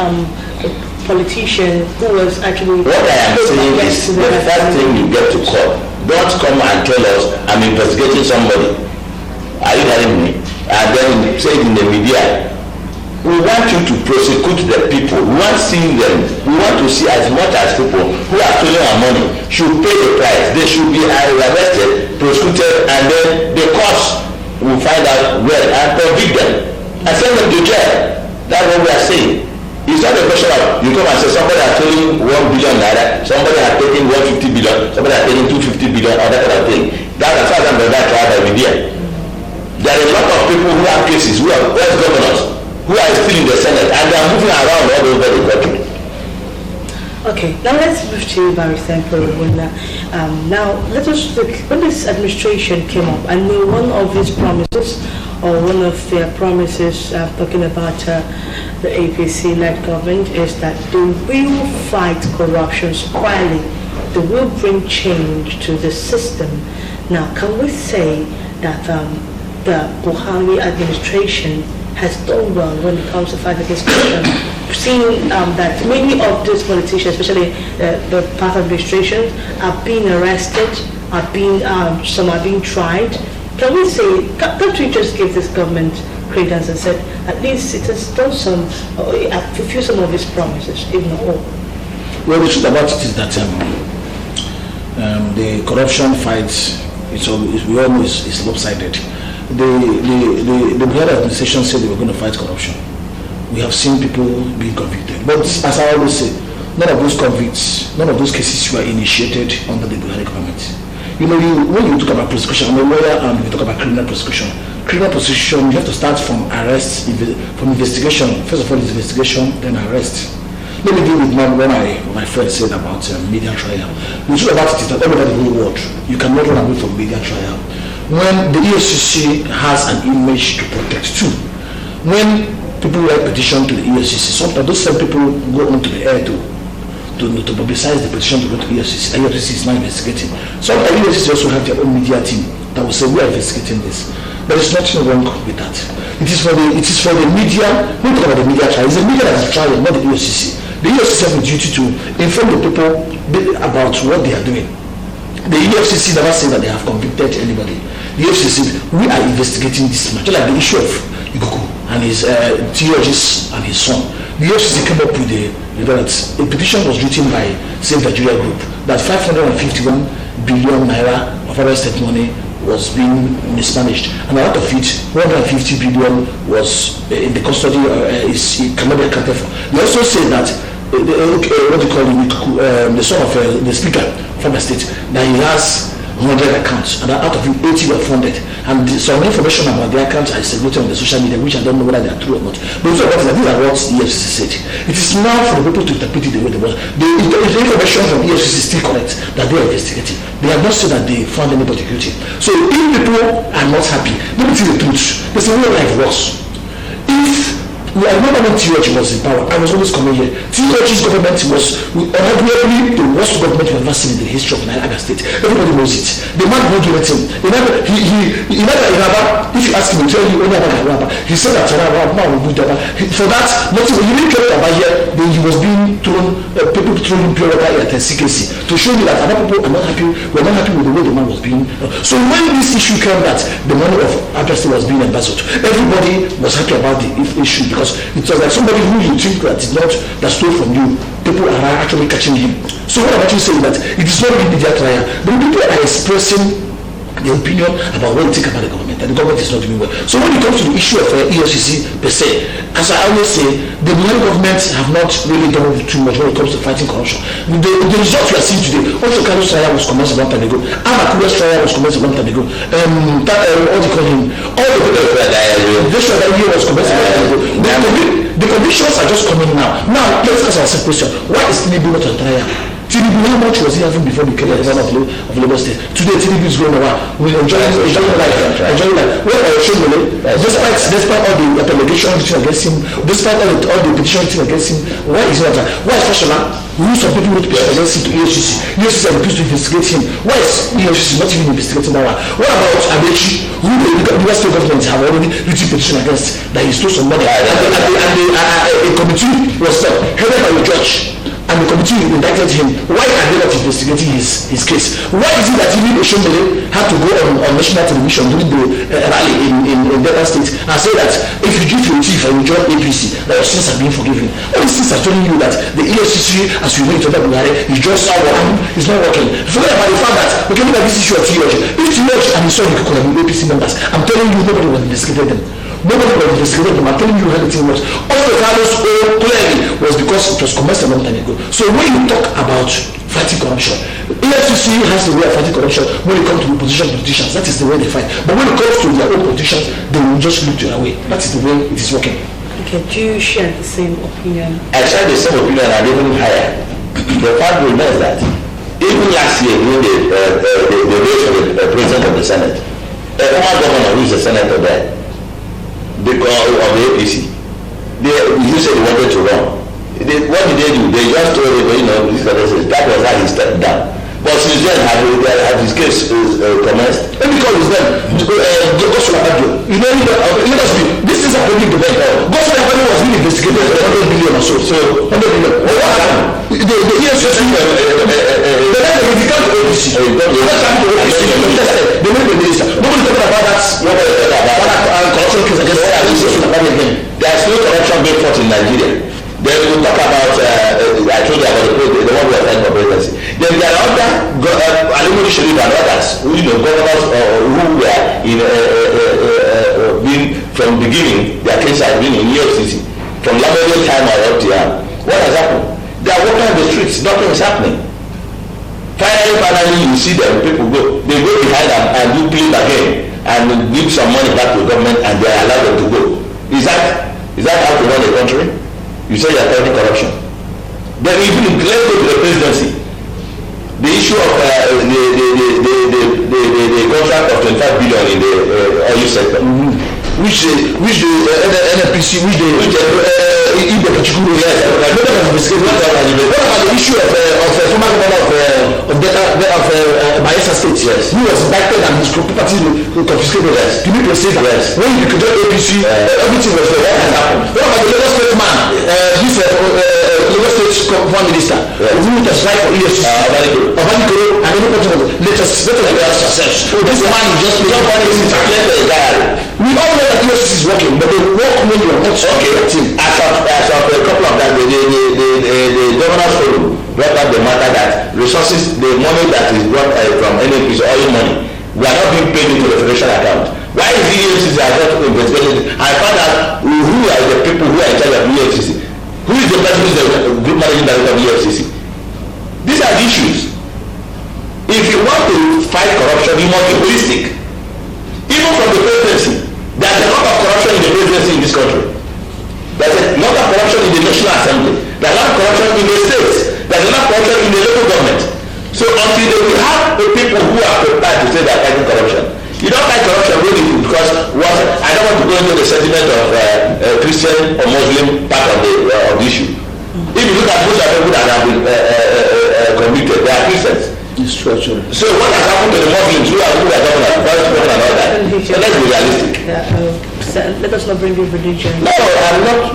[SPEAKER 1] politician who was actually.
[SPEAKER 14] What I am saying is the first thing you get to court, don't come and tell us I'm investigating somebody. Are you hearing me? And then say it in the media. we want you to prosecute the people. We want seeing them. We want to see as much as people who are stealing our money should pay the price. They should be arrested, prosecuted, and then the courts will find out where and convict them and send them to jail. That's what we are saying. It's not a question of you come and say somebody has stolen 1 billion naira, somebody has taken 150 billion, somebody has taken 250 billion, or that kind of thing. That's as far as I'm concerned, trial by media. There are a lot of people who have cases, who are ex-governors, who are still in the Senate, and they are moving around all over the country.
[SPEAKER 1] Okay, now let's move to Barrister Wunda. Now, let us look, when this administration came up, I know one of his promises, or one of their promises, talking about the APC-led government, is that they will fight corruption squarely. They will bring change to the system. Now, can we say that the Buhari administration has done well when it comes to fight against corruption? Seeing that many of these politicians, especially the past administrations, are being arrested, some are being tried. Can we say, can't we just give this government credence and said at least it has done some, fulfilled some of its promises, if not all?
[SPEAKER 15] Well, the truth about it is that the corruption fight, we all know is lopsided. The Buhari administration said they were going to fight corruption. We have seen people being convicted. But as I always say, none of those convicts, none of those cases were initiated under the Buhari government. You know, when you talk about prosecution, I'm a lawyer, and you talk about criminal prosecution. Criminal prosecution, you have to start from arrest, from investigation. First of all, it's investigation, then arrest. Let me deal with what my friend said about media trial. The truth about it is that everybody in the world, you cannot run away from media trial. When the EFCC has an image to protect too, when people write petition to the EFCC, sometimes those same people go onto the air to publicize the petition to go to EFCC. The EFCC is not investigating. Sometimes EFCC also have their own media team that will say we are investigating this. There is nothing wrong with that. It is for the media. We talk about the media trial. It's the media that is trying, not the EFCC. The EFCC have a duty to inform the people about what they are doing. The EFCC never said that they have convicted anybody. The EFCC, we are investigating this matter, like the issue of Iguku and his theologists and his son. The EFCC came up with a petition was written by Save Nigeria Group that 551 billion naira of our state money was being mismanaged, and out of it, 150 billion was in the custody, it cannot be accounted for. They also say that what do you call him, the son of the speaker from the state, that he has 100 accounts, and out of it, 80 were funded. And some information about the accounts are circulated on the social media, which I don't know whether they are true or not. But these are what the EFCC said. It is now for the people to interpret it the way they want. The information from EFCC is still correct, that they are investigating. They have not said that they found anybody guilty. So if people are not happy, let me tell you the truth. There's a real life worse. I remember when TOH was in power, I was always coming here. TOH's government was arguably the worst government we've ever seen in the history of Abia State. Everybody knows it. The man won't do anything. He never, if you ask him, he'll tell you only about Iraba. He said that for that, nothing. He didn't care about here, then he was being thrown, people throwing pure water at secrecy to show you that other people are not happy. We're not happy with the way the man was being. So when this issue came that the money of Abia State was being embezzled, everybody was happy about the issue because it was like somebody who you think that is not that stole from you. People are actually catching him. So what I'm actually saying that it is not really media trial, but people are expressing the opinion about what they think about the government, and the government is not doing well. So when it comes to the issue of EFCC per se, as I always say, the Buhari government have not really done too much when it comes to fighting corruption. The result you are seeing today, also Carlos trial was commenced a long time ago, Amakure's trial was commenced a long time ago, what do you call him? All the people this trial was commenced a long time ago. The convictions are just coming now. Now, let's ask ourselves a question. Why is Tinubu not on trial? Tinubu, how much was he having before he became the governor of Lagos State? Today, Tinubu is going around. We're enjoying life. Where are you despite all the allegations against him, despite all the petitions against him, why is he not on trial? Why is Fashola, who some people wrote petitions against him to EFCC? EFCC are refused to investigate him. Why is EFCC not even investigating that one? What about Abechi, who the Lagos State government have already written petition against that he stole some money? And a committee was headed by a judge. And the committee indicted him. Why are they not investigating his case. Why is it that even Oshomole had to go on national television during the rally in Delta State and say that if you give your thief and you join APC, that your sins are being forgiven? All these things are telling you that the EFCC, as we know it under Buhari, is just not working. It's not working. Forget about the fact that we can look at this issue of theology. If theology and his son could have been APC members, I'm telling you, nobody would have investigated them. Nobody would have investigated them. I'm telling you how the thing works. All the Carlos clearly was because it was commenced a long time ago. So when you talk about fighting corruption, EFCC has the way of fighting corruption. When it comes to opposition politicians, that is the way they fight. But when it comes to their own politicians, they will just look the other way. That is the way it is working.
[SPEAKER 1] Okay, do you share the same opinion?
[SPEAKER 14] I share the same opinion and even higher. The fact remains that even last year during the race for the president of the Senate, a former governor who is the senator there, because of the APC, you said he wanted to run. What did they do? They just told him, that was how he stepped down. But since then, have his case commenced? Let me call his name. Let us be. This is a public debate. Gospel Avenue was being investigated for 100 billion or so. So 100 billion. What happened? The EFCC, the political APC. They made the minister. Nobody talking about that. Corruption case against again. There's no corruption being fought in Nigeria. Then we'll talk about, I told you about the one we are trying for presidency. Then there are other, Alimoni Sharif and others, who, governors who were been from the beginning, their case has been in New York City, from Labrador time or up to now. What has happened? They are walking on the streets, nothing is happening. Finally, you see them, people go. They go behind them and do plea again and give some money back to the government and they allow them to go. Is that how to run a country? You say you are fighting corruption. Then even let's go to the presidency. The issue of the contract of 25 billion in the oil sector, which the NNPC, which the what about the issue of former governor of Bayelsa State? Yes. Who was indicted and his property confiscated? Yes. To be precise, yes. When you control APC, everything was there. What has happened? What about the Lagos State man? This Lagos State former minister who has tried for EFCC. Abanikoro, and any person of let us success. This man is just we all know that EFCC is working, but they work when you are not okay. As of a couple of that, the governor's forum brought up the matter that resources, the money that is brought from NNPC, oil money, we are not being paid into the federation account. Why is the EFCC are not investigated? I found out who are the people who are in charge of the EFCC. Who is the person who is the group managing director of the EFCC? These are the issues. If you want to fight corruption, you must be holistic. Even from the presidency, there is a lot of corruption in the presidency in this country. There's a lot of corruption in the National Assembly. There's a lot of corruption in the states. There's a lot of corruption in the local government. So until they will have the people who are prepared to say they are fighting corruption, you don't fight corruption really because I don't want to go into the sentiment of Christian or Muslim part of the issue. If you look at most of the people that have been convicted, they are Christians.
[SPEAKER 15] It's true, actually.
[SPEAKER 14] So what has happened to the Muslims who are governors, and all that? So let's be realistic.
[SPEAKER 1] Let us not bring religion.
[SPEAKER 14] No, I'm not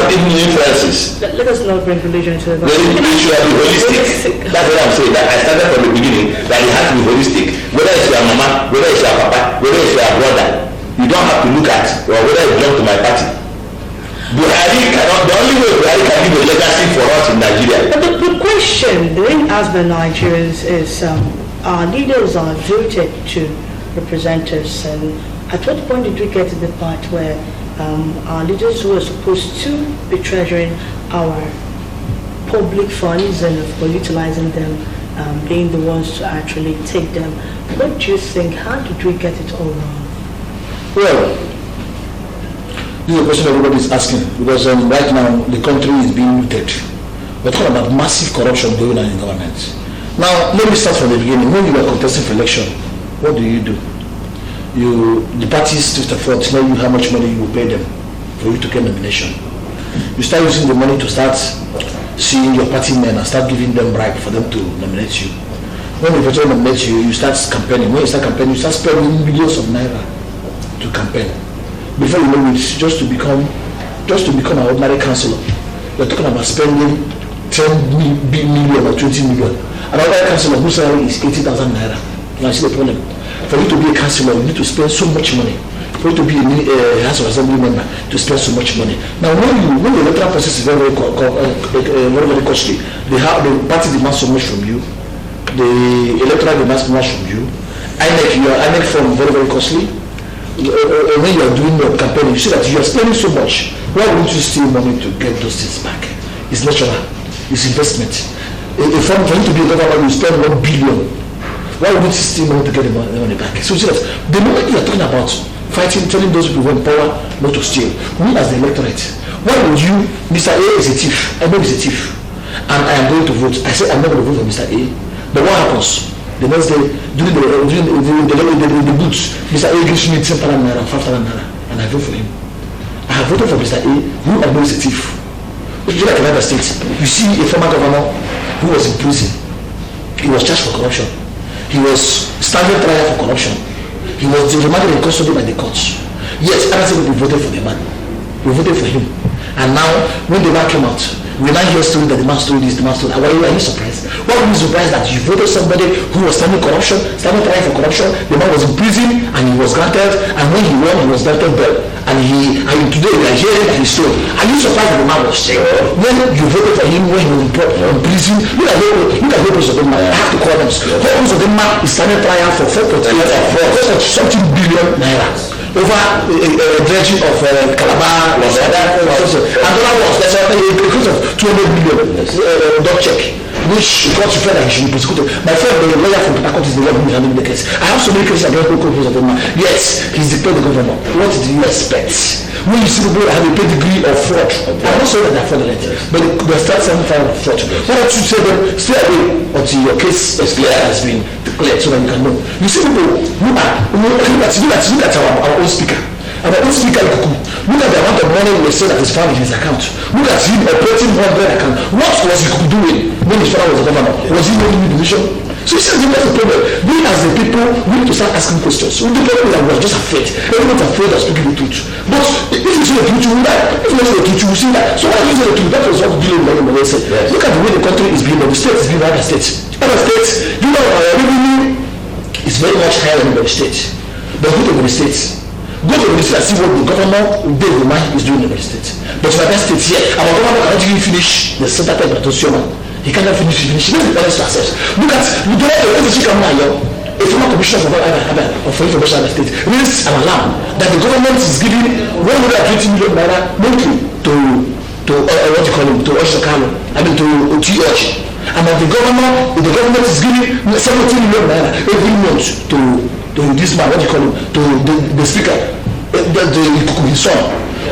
[SPEAKER 14] giving you inferences.
[SPEAKER 1] Let us not bring religion into the
[SPEAKER 14] It should be holistic. That's what I'm saying. That I started from the beginning that it has to be holistic. Whether it's your mama, whether it's your papa, whether it's your brother, you don't have to look at or whether it belongs to my party. Buhari cannot. The only way Buhari can give a legacy for us in Nigeria.
[SPEAKER 1] But the question being asked by Nigerians is, our leaders are voted to represent us, and at what point did we get to the part where our leaders who are supposed to be treasuring our public funds and utilizing them, being the ones to actually take them? What do you think? How did we get it all wrong?
[SPEAKER 15] Well, this is a question everybody is asking because right now the country is being looted. We're talking about massive corruption going on in government. Now, let me start from the beginning. When you are contesting for election, what do? The parties to the front tell you how much money you will pay them for you to get nomination. You start using the money to start seeing your party men and start giving them bribe for them to nominate you. When the person nominates you, you start campaigning. When you start campaigning, you start spending millions of naira to campaign. Before you know it, just to become an ordinary councillor, you're talking about spending 10 million or 20 million. Another councillor whose salary is 80,000 naira. You see the problem. For you to be a councillor, you need to spend so much money. For you to be a House of Assembly member, to spend so much money. Now, when the electoral process is very costly, the party demands so much from you. The electoral demands so much from you. INEC form very costly. When you are doing your campaign, you see that you are spending so much. Why wouldn't you steal money to get those things back? It's natural. It's investment. A form for you to be a government, you spend 1 billion. Why wouldn't you steal money to get the money back? So you see that the moment you are talking about fighting, telling those people who want power not to steal, we as the electorate, why would you, Mr. A is a thief, I know he's a thief, and I am going to vote. I say I'm not going to vote for Mr. A. But what happens? The next day, during the booths, Mr. A gives me 10,000 naira, 5,000 naira, and I vote for him. I have voted for Mr. A, who I know is a thief. If you like another state, you see a former governor who was in prison. He was charged for corruption. He was standing trial for corruption. He was remanded in custody by the courts. Yes, honestly, we voted for the man. We voted for him. And now, when the man came out, we now hear story that the man stole this, the man stole that. Why are you surprised? Why are you surprised that you voted somebody who was standing corruption, standing trial for corruption? The man was in prison and he was granted, and when he won, he was granted bail. And today we are hearing that he stole. Are you surprised that the man was sick? When you voted for him when he was in prison, look at Hopus of the man. I have to call them. Hopus of the man is standing trial for 4.8 something billion naira. Over a dredging of Calabar, another was because of 200 million dog check, which got to feel that he should be prosecuted. My friend, the lawyer from Port Harcourt, is the one who is handling the case. I have so many cases against local of the man. Yes, he's declared the governor. What do you expect? When you see people that have a pedigree of fraud, I'm not saying that they're fraudulent, but they start some kind of fraud. Why don't you say them, stay away until your case has been declared so that you can know. You see people who are, look at our own speaker. Our own speaker, look at the amount of money we say that is found in his account. Look at him operating 100 account. What was he doing when his father was a governor? Was he making a decision? So you see, that's the problem. We as the people, we need to start asking questions. We don't know that we are just afraid. Everyone's afraid of speaking the truth. But if you say the truth, you will die. If you say the truth, you will see that. So why do you say the truth? That was what dealing with money said. Look at the way the country is being, or the state is being run by states. Other states, you know, revenue is very much higher than the state. But go to the states. Go to the state and see what the governor, David Umahi, is doing in the state. But for that state here, our governor cannot even finish the center of the he cannot finish. He doesn't balance to access. Look at the a former commissioner for information and state raised an alarm that the government is giving 120 million naira monthly to what you call him, to Oshokano, to T.H. And that the government is giving 17 million naira every month to this man, what you call him, to the speaker, his son.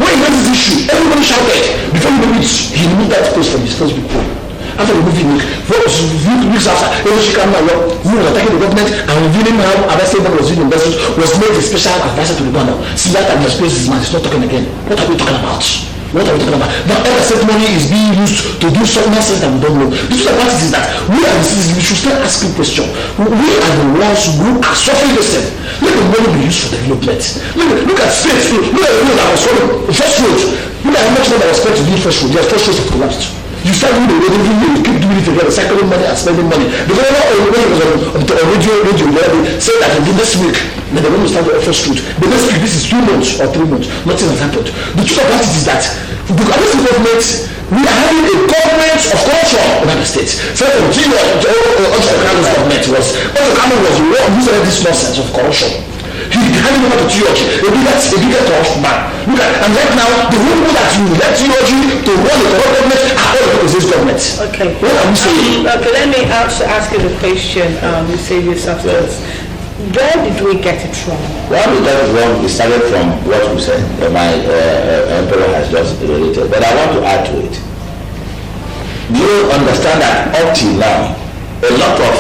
[SPEAKER 15] When he raised this issue, everybody shouted before he removed that post from his Facebook page. After removing weeks after, who was attacking the government and revealing how Abia-Feb was doing investments, was made a special advisor to the governor. See that and explains this man is not talking again. What are we talking about? What are we talking about? Now, Abia-Feb money is being used to do some nonsense that we don't know. The truth about it is that we are the citizens, we should start asking questions. We are the ones who are suffering this thing. Let the money be used for development. Look at states, look at the road that was followed, the first road. Look at how much money that was spent to build first road. Their first roads have collapsed. You start doing the road every year, you keep doing it again, cycling money and spending money. The governor when he was on radio the other day said that in the next week, then they're going to start the first route. The next week, this is 2 months or 3 months, nothing has happened. The truth about it is that the Abia-Feb government, we are having a government of corruption in Abia State. So from Oshokano's government was the one who started this nonsense of corruption. He handed over to T.H. a bigger corrupt man. Look at, and right now, the people that you let T.H. to run the corrupt government are all the opposition government.
[SPEAKER 1] Okay.
[SPEAKER 15] What are we saying?
[SPEAKER 1] Okay, let me ask you the question, you say yourself first. Where did we get it from?
[SPEAKER 14] Where we got it wrong, it started from what you said, my emperor has just related, but I want to add to it. Do you understand that up till now, a lot of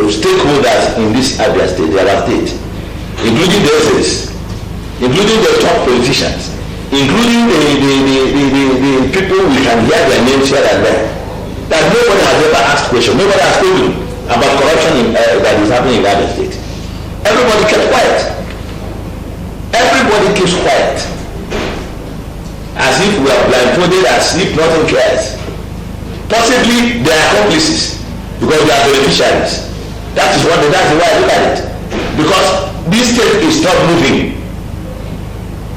[SPEAKER 14] stakeholders in this Abia State, the Abia State, including the essays, including the top politicians, including the people we can hear their names here and there, that nobody has ever asked questions, nobody has told you about corruption that is happening in Abia State. Everybody kept quiet. Everybody keeps quiet. As if we are blindfolded, as if nothing cares. Possibly their accomplices because they are beneficiaries. That's the way I look at it. Because this state is not moving.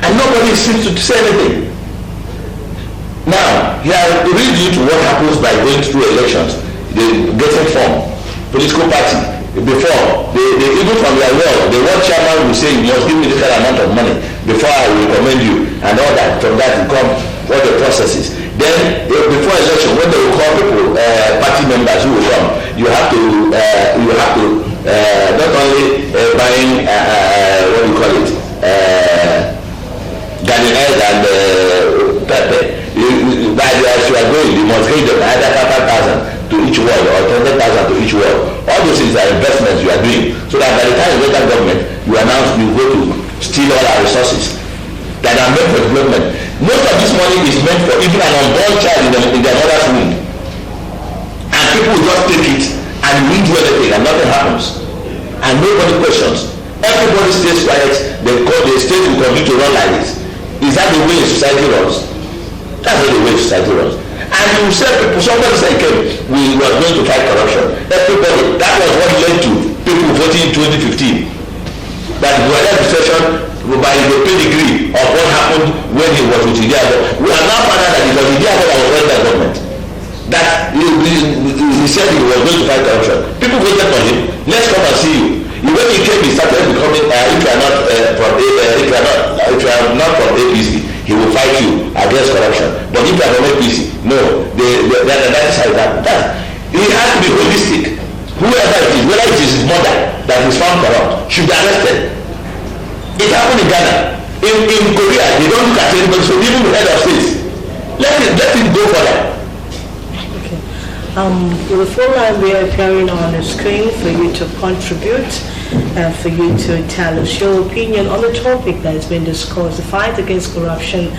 [SPEAKER 14] And nobody seems to say anything. Now, he has read you to what happens by going through elections. They getting form, political party. Before, they even from their word chairman will say, you must give me this kind of amount of money before I will recommend you, and all that. From that will come what the process is. Then, before election, when they will call people, party members who will come, you have to not only buying, what do you call it, garden egg and pepper. As you are going, you must give them either 5,000 to each ward or 20,000 to each ward. All those things are investments you are doing, so that by the time you get that government, you announce you go to steal all our resources that are meant for development. Most of this money is meant for even an unborn child in their mother's womb, and people will just take it and win do anything and nothing happens, and nobody questions. Everybody stays quiet. The state will continue to run like this. Is that the way society runs? That's not the way society runs. And you said people, somebody said, we were going to fight corruption. Everybody, that was what led to people voting in 2015. That the administration, by the pedigree of what happened when he was with Abia-Feb, we are now found out that it was Abia-Feb that was running the government. That he said he was going to fight corruption. People voted for him. Let's come and see you. When he came, he started becoming, if you are not from APC, he will fight you against corruption. But if you are from APC, no, that is how it happens. He has to be holistic. Whoever it is, whether it is his mother that is found corrupt, should be arrested. It happened in Ghana. In Korea, they don't look at anybody, so even the head of state. Let it go further.
[SPEAKER 1] The phone line we are appearing on the screen for you to contribute and for you to tell us your opinion on the topic that has been discussed. The fight against corruption,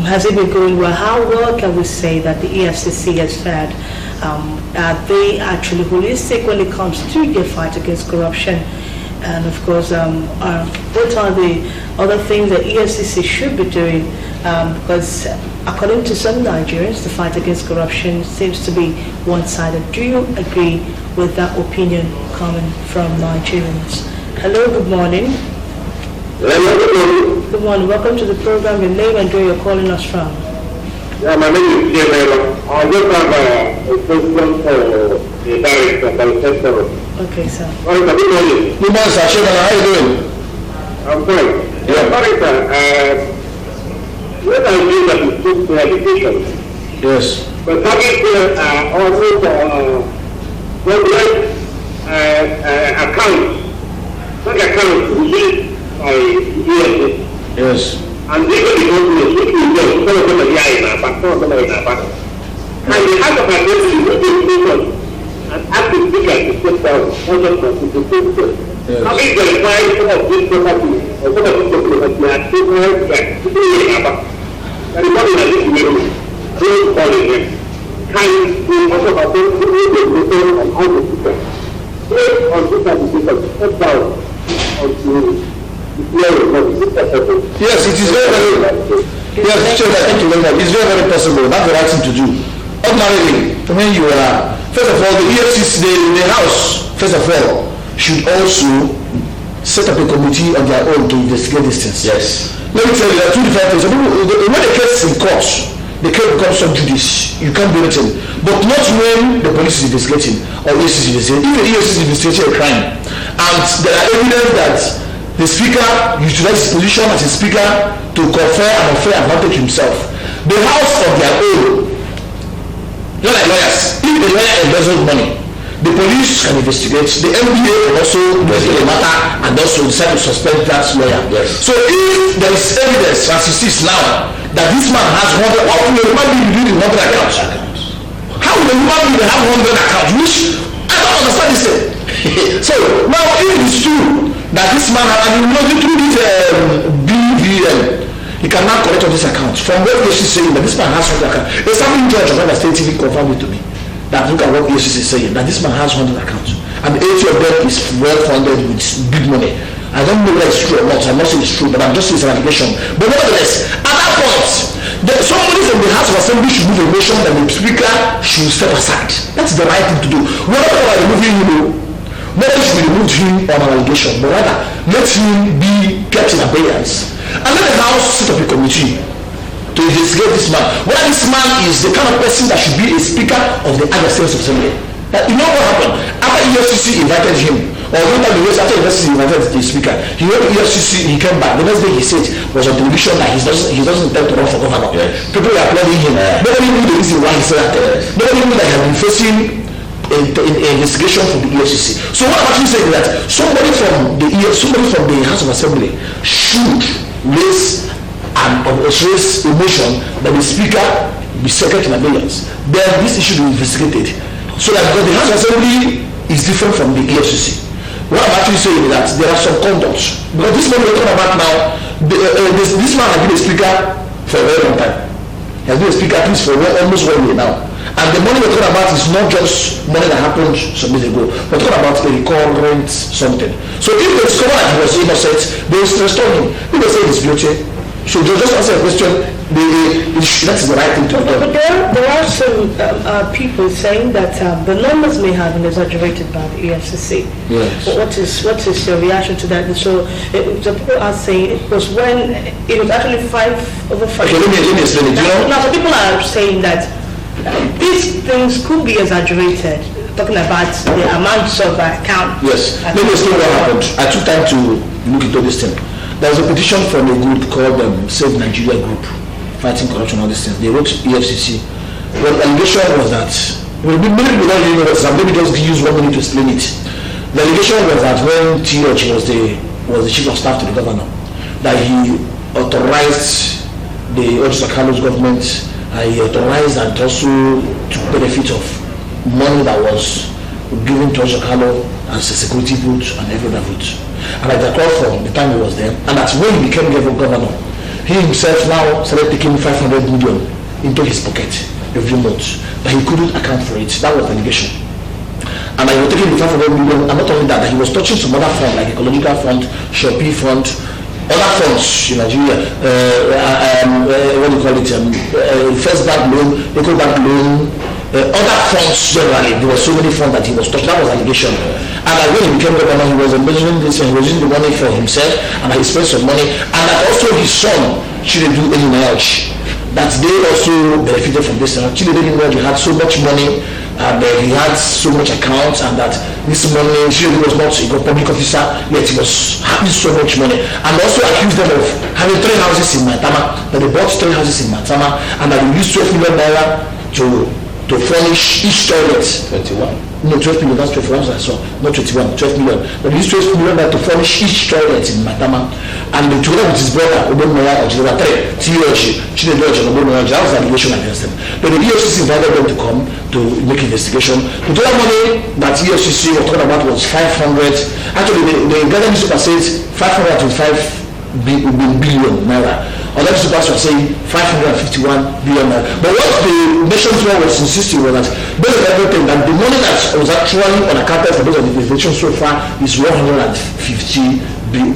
[SPEAKER 1] has it been going well? How well can we say that the EFCC has fared? Are they actually holistic when it comes to the fight against corruption? And of course, what are the other things that EFCC should be doing? Because according to some Nigerians, the fight against corruption seems to be one-sided. Do you agree with that opinion coming from Nigerians? Hello, good morning.
[SPEAKER 16] Hello.
[SPEAKER 1] Good morning. Welcome to the program. Your name and where you're calling us from.
[SPEAKER 16] Yeah, my name is Jay. I just have a question for the director.
[SPEAKER 1] Okay, sir.
[SPEAKER 16] Good morning.
[SPEAKER 14] Good morning, sir. How are you doing?
[SPEAKER 16] I'm fine. Yeah, director. When I do that is good for education.
[SPEAKER 14] Yes.
[SPEAKER 16] But target also for government accounts. Bank accounts released by EFCC.
[SPEAKER 14] Yes.
[SPEAKER 16] And even the government, which we know, some of them are here, but some of them are in Abia. And the House of Assembly will be able and active speaker to step down, not just for the state. Having verified some of these properties, or some of these properties, they are still in Abia. Everybody has this memory. Don't call it them. Can we also have them to be able to on how to speak? Based on this application, step down on
[SPEAKER 14] Yes, it is very yes, Chair, thank you very much. It's very, very possible. That's the right thing to do. Ordinarily, when you are, first of all, the EFCC, the House, first of all, should also set up a committee on their own to investigate these things. Yes. Let me tell you, there are two different things. When the case is in court, the case becomes sub judice. You can't do anything. But not when the police is investigating or EFCC is investigating. If the EFCC is investigating a crime, and there are evidence that the speaker utilized his position as a speaker to confer an unfair advantage himself, the House of their own, not like lawyers. If the lawyer embezzles money, the police can investigate. The MBA can also investigate the matter and also decide to suspend that lawyer. Yes. So if there is evidence, as it is now, that this man has 100, how will a human being read 100 accounts? How will a human being have 100 accounts? Which I don't understand this thing. So now if it is true that this man, and you know, through this BVN, he can now collect all these accounts. From what EFCC is saying that this man has 100 accounts. There's something George of State TV confirmed it to me. That look at what EFCC is saying, that this man has 100 accounts. And 80 of them is well funded with big money. I don't know whether it's true or not. I'm not saying it's true, but I'm just saying it's an allegation. But nevertheless, at that point, somebody
[SPEAKER 15] from the House of Assembly should move a motion that the Speaker should step aside. That's the right thing to do. We're not about removing him. Nobody should remove him on an allegation, but rather let him be kept in abeyance. And let the House set up a committee to investigate this man. Whether this man is the kind of person that should be a Speaker of the Abia-Feb Assembly. You know what happened? After EFCC invited him, or after EFCC invited the Speaker, he went to EFCC, he came back. The next day he said was on television that he doesn't intend to run for governor. Yes. People were applauding him. Nobody knew the reason why he said that. Nobody knew that he had been facing an investigation from the EFCC. So what I'm actually saying is that somebody from the House of Assembly should raise a motion that the Speaker be secret in abeyance. Then this issue will be investigated. So that because the House of Assembly is different from the EFCC. What I'm actually saying is that there are some conducts. Because this man we're talking about now, this man has been a Speaker for a very long time. He has been a Speaker at least for almost 1 year now. And the money we're talking about is not just money that happened some years ago. We're talking about a recurrent something. So if they discover that he was innocent, they will restore him. If they say he's guilty, so just answer the question. That's the right thing to do.
[SPEAKER 1] But there are some people saying that the numbers may have been exaggerated by the EFCC.
[SPEAKER 15] Yes.
[SPEAKER 1] What is your reaction to that? So the people are saying it was when it was actually 5 over 5.
[SPEAKER 15] Okay, let me explain it.
[SPEAKER 1] Now, so people are saying that these things could be exaggerated. Talking about the amounts of account.
[SPEAKER 15] Yes. Let me explain what happened. I took time to look into this thing. There was a petition from a group called Save Nigeria Group, fighting corruption, all these things. They wrote EFCC. Well, the allegation was that, maybe we don't really know what, maybe just use 1 minute to explain it. The allegation was that when T.H. was the chief of staff to the governor, that he authorized the Ojo-Sakalo's government, he authorized and also took benefit of money that was given to Ojo-Sakalo as a security vote and every other vote. And at the call from the time he was there, and that's when he became governor, he himself now started taking 500 million into his pocket every month, but he couldn't account for it. That was the allegation. And he was taking the 500 million, and not only that he was touching some other fund, like Ecological Fund, Shopee Fund, other funds in Nigeria, what do you call it, First Bank Loan, Eco Bank Loan, other funds generally. There were so many funds that he was touching. That was an allegation. And when he became governor, he was measuring this and he was using the money for himself, and he spent some money, and that also his son, Chinedu Elinayach, that they also benefited from this. Chinedu Elinayach had so much money, and he had so much accounts, and that this money, Chinedu was not a public officer, yet he was having so much money, and also accused them of having 3 houses in Maitama, that they bought 3 houses in Maitama, and that they used 12 million naira to furnish each toilet.
[SPEAKER 14] 21.
[SPEAKER 15] No, 12 million, that's 12 I saw, not 21, 12 million. But he used 12 million to furnish each toilet in Matama, and together with his brother, Obonoya Ojira 3, T.H. Chinedu and Obonoya, that was an allegation against them. But the EFCC invited them to come to make investigation. The total money that EFCC was talking about was 500, actually the Ghana newspaper says 525 billion naira. Other newspapers were saying 551 billion naira. But what the nation's law was insisting was that based on everything, that the money that was actually unaccounted for based on the investigation so far is 150 billion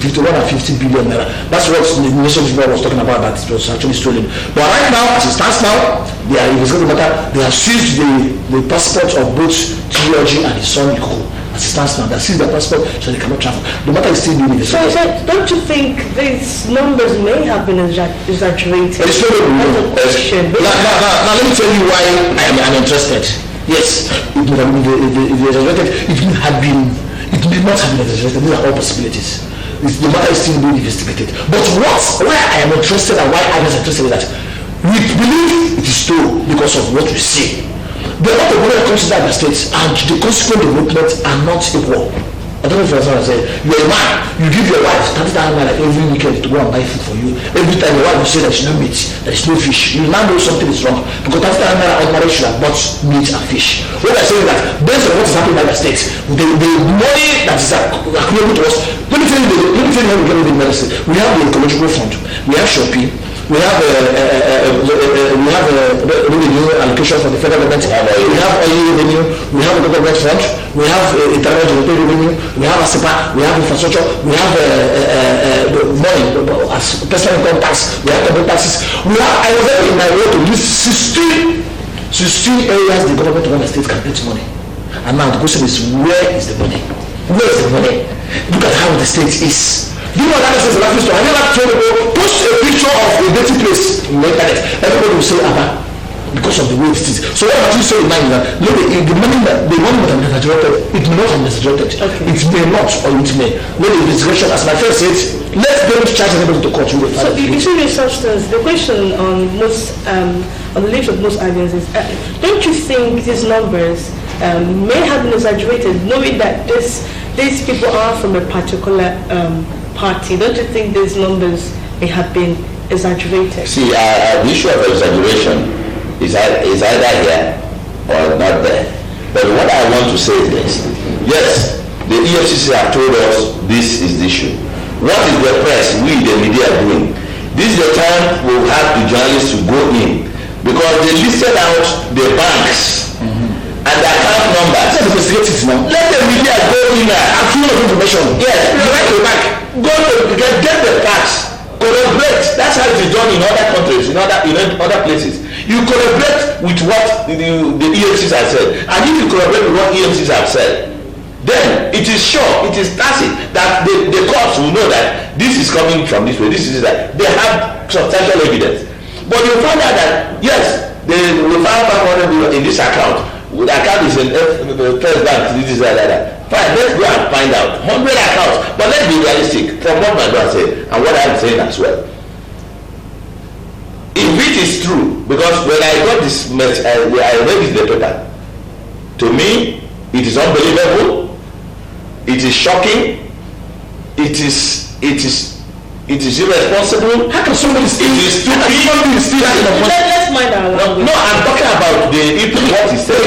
[SPEAKER 15] naira. That's what the nation's law was talking about, that it was actually stolen. But right now, as it stands now, they are investigating the matter. They have seized the passports of both T.O.G. and his son Iko. As it stands now, they seized their passport, so they cannot travel. The matter is still being investigated.
[SPEAKER 1] So don't you think these numbers may have been exaggerated?
[SPEAKER 15] It's not now let me tell you why I'm interested. Yes, it would have been exaggerated. It may not have been exaggerated. These are all possibilities. The matter is still being investigated. But why I am interested and why I am interested is that we believe it is true because of what we see. The amount of money that comes to the states and the consequent development are not equal. I don't know if you understand what I'm saying. You're a man, you give your wife 30,000 naira every weekend to go and buy food for you. Every time your wife will say there's no meat, there's no fish, you now know something is wrong. Because 30,000 naira ordinary should have bought meat and fish. What I'm saying is that based on what is happening in the states, the money that is accruing to us, let me tell you how we get rid of medicine. We have the ecological fund, we have Shopee, we We have revenue allocation for the federal government. We have oil revenue. We have a government fund. We have internal generated revenue. We have ASIPA. We have infrastructure. We have money as personal income tax. We have double taxes. We have. I was able in my way to list 16 areas the government of the state can get money. And now the question is, where is the money? Where is the money? Look at how the state is. Do you know what that is a laughing story? I never told people, post a picture of a dirty place in the internet. Everybody will say Abba because of the way it is. So what I want you to say in mind is that look, the money that is exaggerated, it may not have been exaggerated. Okay. It may not, or it may. When the investigation, as my friend said, let's don't charge anybody to court.
[SPEAKER 1] So you see your substance. The question on the lips of most Abians is, don't you think these numbers may have been exaggerated, knowing that these people are from a particular party? Don't you think these numbers may have been exaggerated?
[SPEAKER 14] See, the issue of exaggeration is either here or not there. But what I want to say is this. Yes, the EFCC have told us this is the issue. What is the press, we the media doing? This is the time we will have the journalists to go in, because they listed out the banks and the account numbers. Let the media go in and full of information. Yes, right to back. Go to get the facts. Collaborate. That's how it is done in other countries, in other places. You collaborate with what the EFCs have said, and if you collaborate with what EFCs have said, then it is sure, it is tacit that the courts will know that this is coming from this way, this is that. They have substantial evidence. But you find out that yes, they will find 500 million in this account. The account is in the first bank, this is that. Fine, let's go and find out 100 accounts. But let's be realistic from what my brother said and what I'm saying as well. If it is true, because when I got this message, I read it in the paper. To me, it is unbelievable. It is shocking. It is irresponsible. How can somebody steal? It is stupid.
[SPEAKER 1] Let's mind our language.
[SPEAKER 14] No, I'm talking about what he said.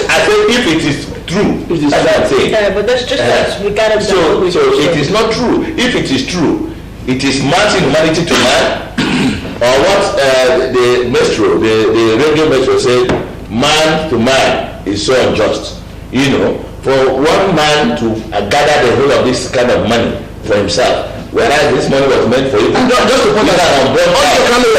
[SPEAKER 14] I said if it is true, that's what I'm saying.
[SPEAKER 1] But that's just we gotta.
[SPEAKER 14] So it is not true. If it is true, it is man's humanity to man, or what the maestro, the radio maestro said, man to man is so unjust. You know, for one man to gather the whole of this kind of money for himself, whereas this money was meant for you. And just to point that out,
[SPEAKER 15] also Camel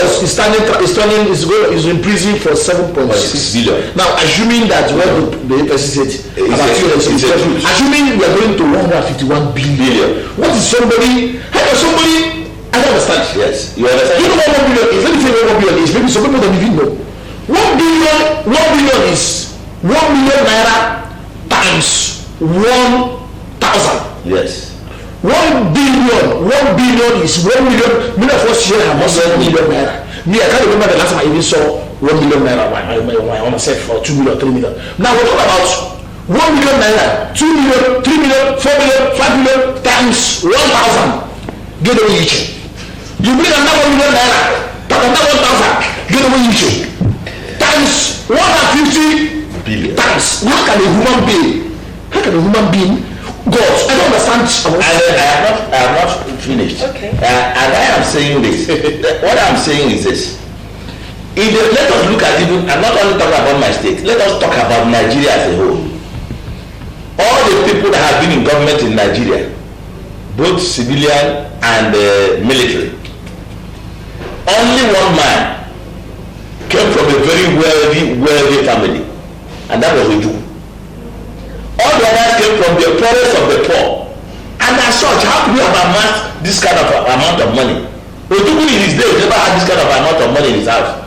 [SPEAKER 15] is in prison for 7.6 billion. Now, assuming that what the person said about assuming we are going to 151 billion, what is somebody? How can somebody? I don't understand.
[SPEAKER 14] Yes, you understand.
[SPEAKER 15] You know what 1 billion is? Let me tell you what 1 billion is. Maybe some people don't even know. 1 billion is 1 million naira times 1,000.
[SPEAKER 14] Yes.
[SPEAKER 15] 1 billion is 1 million. Many of us here have also 1 million naira. Me, I can't remember the last time I even saw 1 million naira on myself for 2 million, 3 million. Now we're talking about 1 million naira, 2 million, 3 million, 4 million, 5 million times 1,000. Get away each. You bring another 1 million naira, but another 1,000. Get away each. Times 150 billion. Times. How can a human being? God, I don't understand.
[SPEAKER 14] I have not finished.
[SPEAKER 1] Okay.
[SPEAKER 14] And I am saying this. What I'm saying is this. Let us look at even, I'm not only talking about my state, let us talk about Nigeria as a whole. All the people that have been in government in Nigeria, both civilian and military, only one man came from a very wealthy family, and that was Oju. All the others came from the poorest of the poor. And as such, how could we have amassed this kind of amount of money? Ojuku in his days never had this kind of amount of money in his house.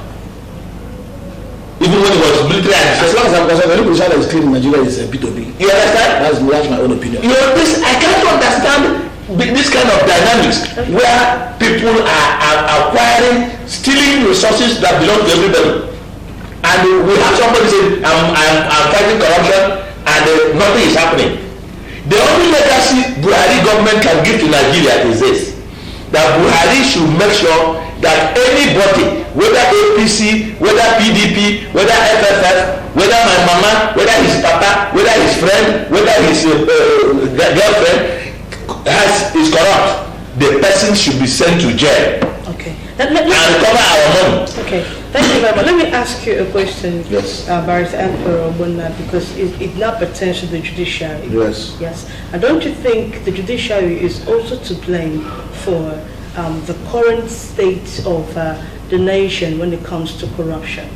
[SPEAKER 14] Even when he was military and
[SPEAKER 15] as long as I'm concerned, the only position that is clean in Nigeria is P2P.
[SPEAKER 14] You understand?
[SPEAKER 15] That's my own opinion.
[SPEAKER 14] You know, I can't understand this kind of dynamics where people are acquiring, stealing resources that belong to everybody. And we have somebody saying, I'm fighting corruption, and nothing is happening. The only legacy Buhari government can give to Nigeria is this: that Buhari should make sure that anybody, whether APC, whether PDP, whether FFF, whether my mama, whether his papa, whether his friend, whether his girlfriend is corrupt, the person should be sent to jail.
[SPEAKER 1] Okay.
[SPEAKER 14] and recover our money.
[SPEAKER 1] Okay, thank you very much. Let me ask you a question,
[SPEAKER 15] Yes.
[SPEAKER 1] Barrister Emperor Obunna, because it now pertains to the judiciary.
[SPEAKER 15] Yes.
[SPEAKER 1] Yes. And don't you think the judiciary is also to blame for the current state of the nation when it comes to corruption?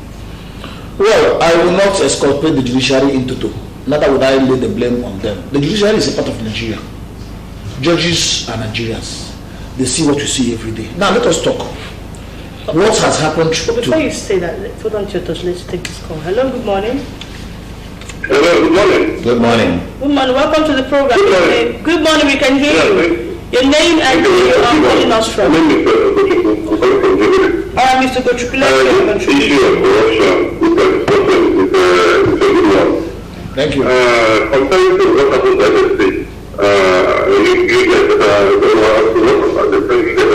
[SPEAKER 15] Well, I will not exculpate the judiciary into two. Neither would I lay the blame on them. The judiciary is a part of Nigeria. Judges are Nigerians. They see what we see every day. Now let us talk. What has happened
[SPEAKER 1] But before you say that, hold on to your touch. Let's take this call. Hello, good morning.
[SPEAKER 16] Hello, good morning.
[SPEAKER 14] Good morning.
[SPEAKER 1] Good morning. Welcome to the program.
[SPEAKER 16] Good morning.
[SPEAKER 1] Good morning. We can hear you. Your name and where you are calling us from.
[SPEAKER 16] My name is Gochukwu. I'm calling from Jebele.
[SPEAKER 1] All right, Mr. Gochukwu, let's hear your contribution.
[SPEAKER 16] Issue of corruption is a good one.
[SPEAKER 15] Thank you.
[SPEAKER 16] Comparing to what happened to other states, you guys that are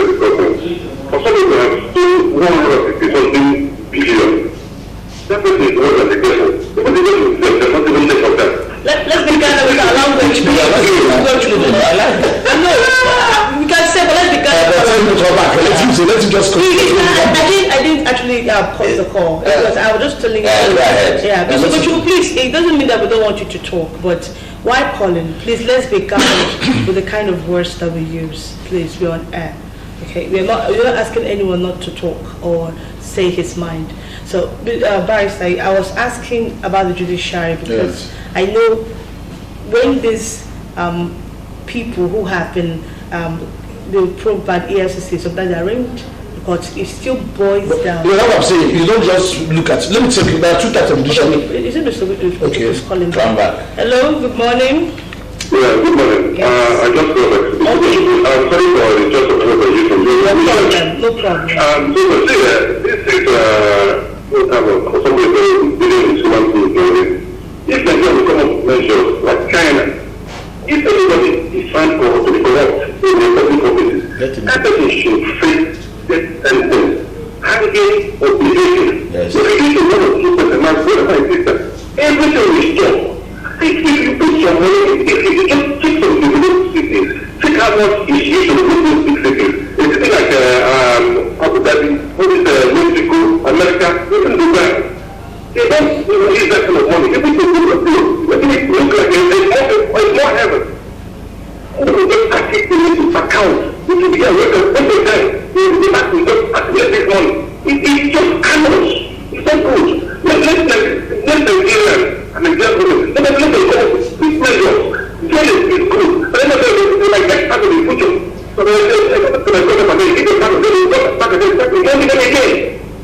[SPEAKER 16] discussing, for some people have still 150 billion. That person is more than the question. The person is the possibility of that.
[SPEAKER 1] Let's begin with our language. We can say, but let's begin.
[SPEAKER 15] Let him just
[SPEAKER 1] I didn't actually pause the call because I was just telling you. Yeah, but you please. It doesn't mean that we don't want you to talk, but why calling? Please, let's be guided with the kind of words that we use. Please, we're on air. Okay, we're not asking anyone not to talk or say his mind. So, Barrister, I was asking about the judiciary because I know when these people who have been probed by EFCC, sometimes they're arraigned, but it still boils down.
[SPEAKER 15] You know what I'm saying? You don't just look at. Let me tell you, there are two types of judiciary.
[SPEAKER 1] Is it Mr.
[SPEAKER 15] Okay,
[SPEAKER 1] calling
[SPEAKER 14] come back.
[SPEAKER 1] Hello, good morning.
[SPEAKER 16] Yeah, good morning.
[SPEAKER 1] Yes.
[SPEAKER 16] I just got back. I'm sorry for the just of conversation.
[SPEAKER 1] No problem.
[SPEAKER 16] So to say that this is somebody dealing with human beings. If Nigeria will come up with measures like China, if anybody is found to be corrupt in the public offices, that person should face death sentence, hanging or beheading. So if you want to keep the man, whatever it is, everything will stop. If you put some money, if you just take some cities, take how much is used to those big cities. It's like Abu Dhabi, what is Mexico, America, even Dubai. They don't use that kind of money. If we look like it's more heaven. We just articulate this account. We should be aware of every time. We have to just articulate this money. It's just animals. It's not good. Let's Nigerian and example. Let's this measure. Join is good. But let's say like that part of the future. So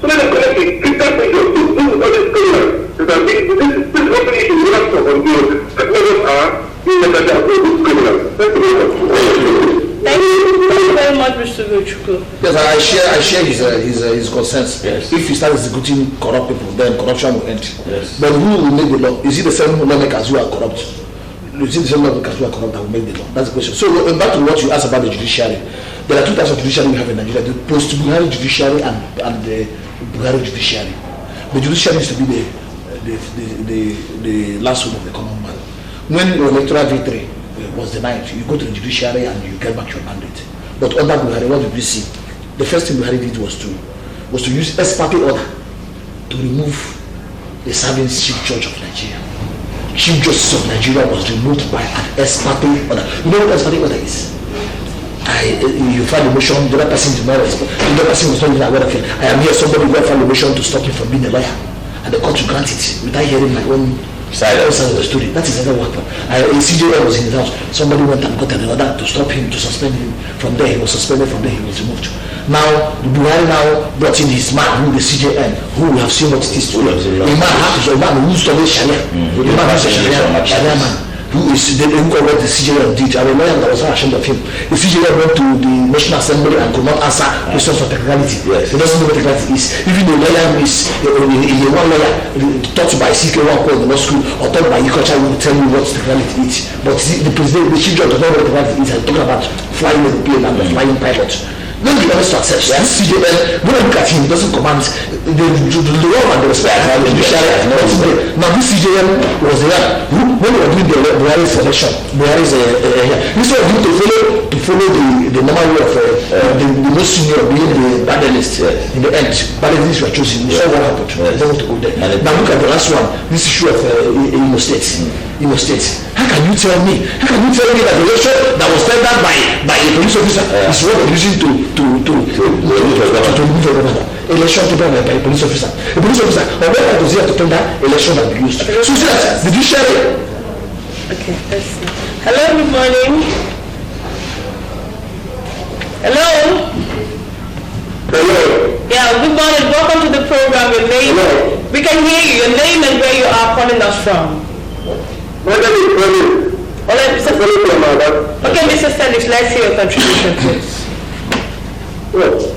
[SPEAKER 16] so let us collect it. Keep that measure. Do all this criminal. Because this open issue we have to continue. That measures are criminal.
[SPEAKER 1] Thank you very much, Mr. Gochukwu.
[SPEAKER 15] Yes, I share his concerns.
[SPEAKER 14] Yes.
[SPEAKER 15] If you start executing corrupt people, then corruption will end.
[SPEAKER 14] Yes.
[SPEAKER 15] But who will make the law? Is it the same lawmakers who are corrupt? Is it the same lawmakers who are corrupt that will make the law? That's the question. So back to what you asked about the judiciary. There are two types of judiciary we have in Nigeria: the post-Buhari judiciary and the Buhari judiciary. The judiciary is to be the last word of the common man. When your electoral victory was denied, you go to the judiciary and you get back your mandate. But under Buhari, what did we see? The first thing Buhari did was to use ex parte order to remove the serving chief judge of Nigeria. Chief Justice of Nigeria was removed by an ex parte order. You know what ex parte order is? You file a motion, the other person did not respond. The other person was not even aware of it. I am here, somebody will file a motion to stop me from being a lawyer. And the court to grant it without hearing my own side of the story. That is another one. A CJL was in his house. Somebody went and got an order to stop him, to suspend him. From there, he was suspended. From there, he was removed. Now, the Buhari now brought in his man, who the CJN, who we have seen what it is to do. A man who studied Sharia. A man who is a Sharia man. Who is the what the CJN did. I remember that was not ashamed of him. The CJN went to the National Assembly and could not answer questions for technicality. Yes. He doesn't know what technicality is. Even the lawyer is one lawyer taught by CK1 in the law school or taught by Ikocha will tell you what technicality is. But the president, the chief judge does not know what technicality is and talking about flying the plane and the flying pilot. Let's be honest to ourselves. This CJN, when I look at him, he doesn't command the law and the respect and the judiciary. Now this CJN was the one who, when we were doing the Buhari's election, Buhari's instead of him to follow to follow the normal way of the most senior being the baddest in the end. Baddest you are choosing. You saw what happened. I don't want to go there. Now look at the last one. This issue of Imo State. Imo State. How can you tell me that the election that was tendered by a police officer is what they're using to election to by a police officer? A police officer, or where does he have to tender election that be used? So see that the judiciary.
[SPEAKER 1] Okay, let's see. Hello, good morning. Hello.
[SPEAKER 16] Hello.
[SPEAKER 1] Yeah, good morning. Welcome to the program. Your name.
[SPEAKER 16] Hello.
[SPEAKER 1] We can hear you. Your name and where you are calling us from.
[SPEAKER 16] My name is Tony.
[SPEAKER 1] Okay, Mr. Stanley, let's hear your contribution, please.
[SPEAKER 16] Yes.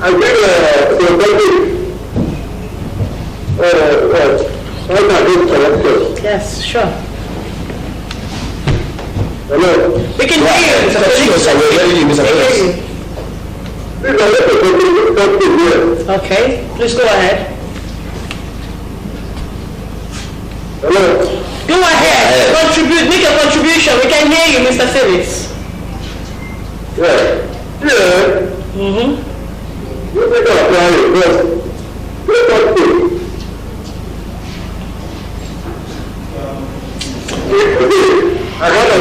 [SPEAKER 16] I think
[SPEAKER 1] yes, sure.
[SPEAKER 16] Hello.
[SPEAKER 1] We can hear you, Mr. Felix. Okay, please go ahead.
[SPEAKER 16] Hello.
[SPEAKER 1] Go ahead. Contribute. Make a contribution. We can hear you, Mr. Felix.
[SPEAKER 16] Yeah.
[SPEAKER 1] Mm-hmm.
[SPEAKER 16] You think I'm trying I had a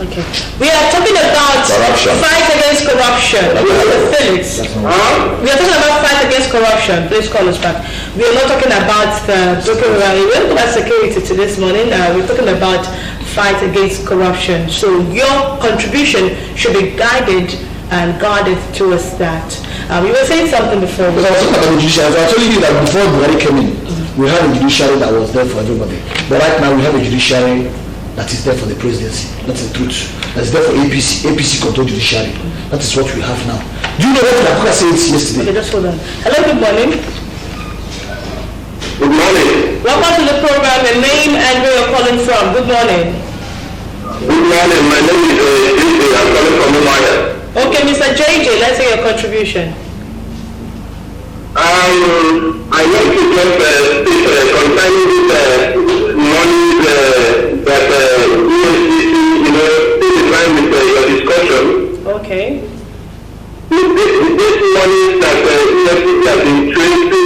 [SPEAKER 1] okay. We are talking about
[SPEAKER 14] corruption.
[SPEAKER 1] Fight against corruption. Mr. Felix. We are talking about fight against corruption. Please call us back. We are not talking about security to this morning. We're talking about fight against corruption. So your contribution should be guided and guarded towards that. You were saying something before.
[SPEAKER 15] Because I was talking about the judiciary. So I told you that before Buhari came in, we had a judiciary that was there for everybody. But right now we have a judiciary that is there for the presidency. That's the truth. That's there for APC. APC control judiciary. That is what we have now. Do you know what Nakuka said yesterday?
[SPEAKER 1] Okay, just hold on. Hello, good morning.
[SPEAKER 16] Good morning.
[SPEAKER 1] Welcome to the program. Your name and where you're calling from. Good morning.
[SPEAKER 16] Good morning. My name is JJ. I'm calling from Umaya.
[SPEAKER 1] Okay, Mr. JJ, let's hear your contribution.
[SPEAKER 16] I want to just speak concerning this money that EFCC, in line with your discussion.
[SPEAKER 1] Okay.
[SPEAKER 16] This money that EFCC has been traced to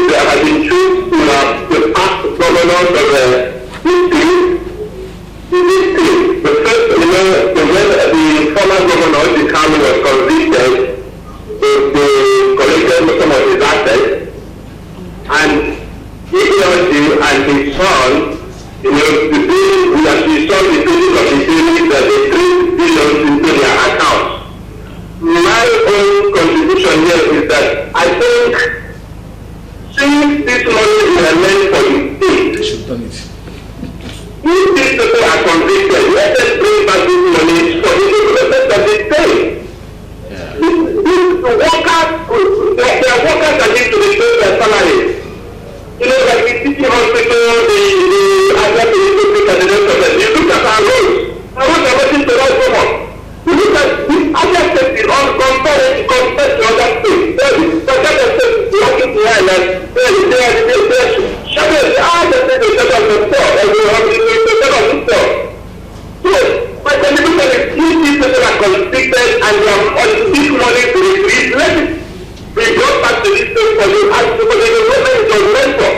[SPEAKER 16] the past governors of this state. The first, when the former governor, the county was convicted, they collected some of his assets, and he and his son, we saw the pages of the savings that they $3 billion into their accounts. My own contribution here is that I think since this money is meant for the state, if these people are convicted, let us bring back this money for the benefit of the state. The workers, there are workers that need to be paid their salaries. Like the city hospital, the Abia-Feb.12.2020, and the rest of them. You look at our roads. Our roads are nothing to us so much. You look at the Abia State is on compared to other states. The Abia State is working behind us. So, my contribution is if these people are convicted and they are on this money to release, let it be brought back to this state for you as because the government is on rental.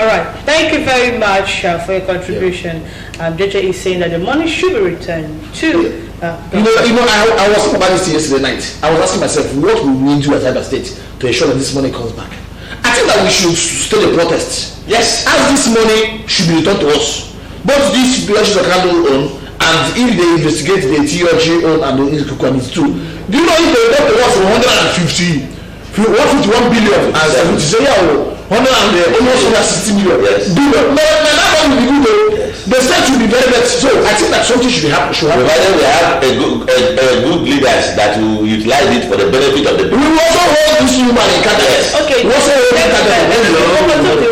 [SPEAKER 1] All right. Thank you very much for your contribution. JJ is saying that the money should be returned to.
[SPEAKER 15] I was talking about this yesterday night. I was asking myself, what will we do as Abia State to ensure that this money comes back? I think that we should start the protests. Yes, as this money should be returned to us. Both these branches of Kano own, and if they investigate the TRG own and the Kukwani's too, do you know if they got the us 151 billion and 70 almost 160 million? Yes. Do that one will be good though. The state should be very bad. So I think that something should happen.
[SPEAKER 14] Provided we have a good leaders that will utilize it for the benefit of the people.
[SPEAKER 15] We will also hold this human in cabinet.
[SPEAKER 1] Okay.
[SPEAKER 15] We also hold in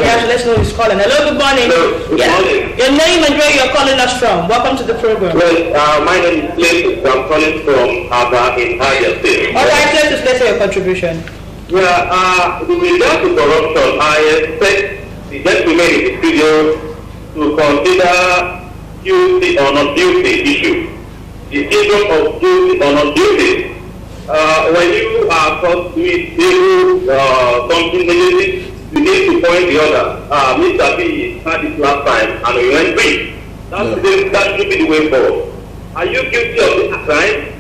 [SPEAKER 15] cabinet.
[SPEAKER 1] Let's know who's calling. Hello, good morning.
[SPEAKER 16] Good morning.
[SPEAKER 1] Your name and where you're calling us from. Welcome to the program.
[SPEAKER 16] Well, my name is Clayton. I'm calling from Abia in Abia State.
[SPEAKER 1] All right, let's hear your contribution.
[SPEAKER 16] Yeah, with regard to corruption, I expect the gentleman in the studio to consider duty or not duty issue. The issue of duty or not duty. When you are caught with something negative, you need to point the other. Mr. B had it last time and we went free. That should be the way forward. Are you guilty of the crime?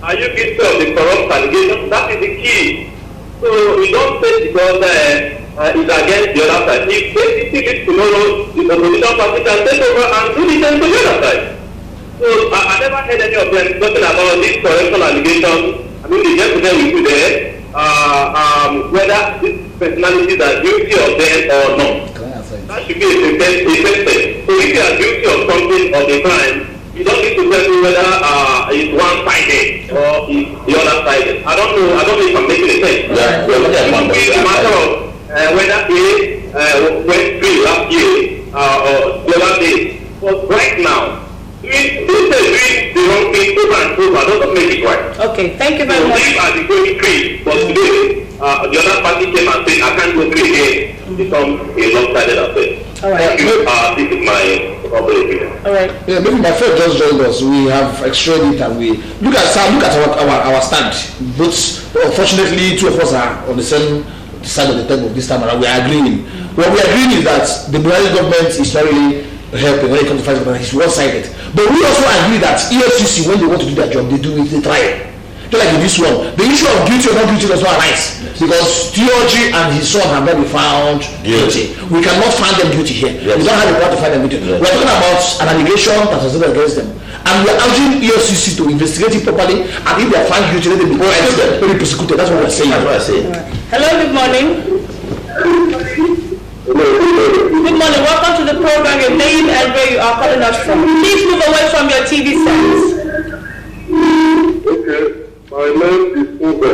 [SPEAKER 16] Are you guilty of the corrupt allegation? That is the key. So we don't say because it's against the other side. If they think it tomorrow, the opposition party can take over and do the same to the other side. So I never heard any of them talking about this corruption allegation. I mean, the gentleman we put there, whether these personalities are guilty of them or not. That should be a test. So if you are guilty of something of the crime, you don't need to tell me whether it's one-sided or it's the other-sided. I don't know if I'm making a sense.
[SPEAKER 14] Yeah.
[SPEAKER 16] It's a matter of whether A went free last year or the other day. But right now, doing the wrong thing over and over doesn't make it right.
[SPEAKER 2] Okay, thank you very much.
[SPEAKER 16] So if I be going free, but today the other party came and said I can't go free again, become a lopsided affair.
[SPEAKER 2] All right.
[SPEAKER 16] Thank you. This is my opinion.
[SPEAKER 2] All right.
[SPEAKER 15] Yeah, maybe my friend just joined us. We have extracted it and we look at our stand. But unfortunately, two of us are on the same side of the table this time around. We are agreeing. What we are agreeing is that the Buhari government is not really helping when it comes to fighting crime. It's one-sided. But we also agree that EFCC, when they want to do their job, they do it. They try it. Just like in this one, the issue of guilty or not guilty does not arise because Theology and his son have not been found guilty. We cannot find them guilty here. Yes. We don't have a power to find them guilty. Yes. We are talking about an allegation that was made against them, and we are urging EFCC to investigate it properly. And if they are found guilty, let them be prosecuted. That's what we are saying.
[SPEAKER 2] That's what I say. Right. Hello. Good morning. Good morning. Welcome to the program. Your name and where you are calling us from. Please move away from your TV sets.
[SPEAKER 16] Okay. My name is Ubo.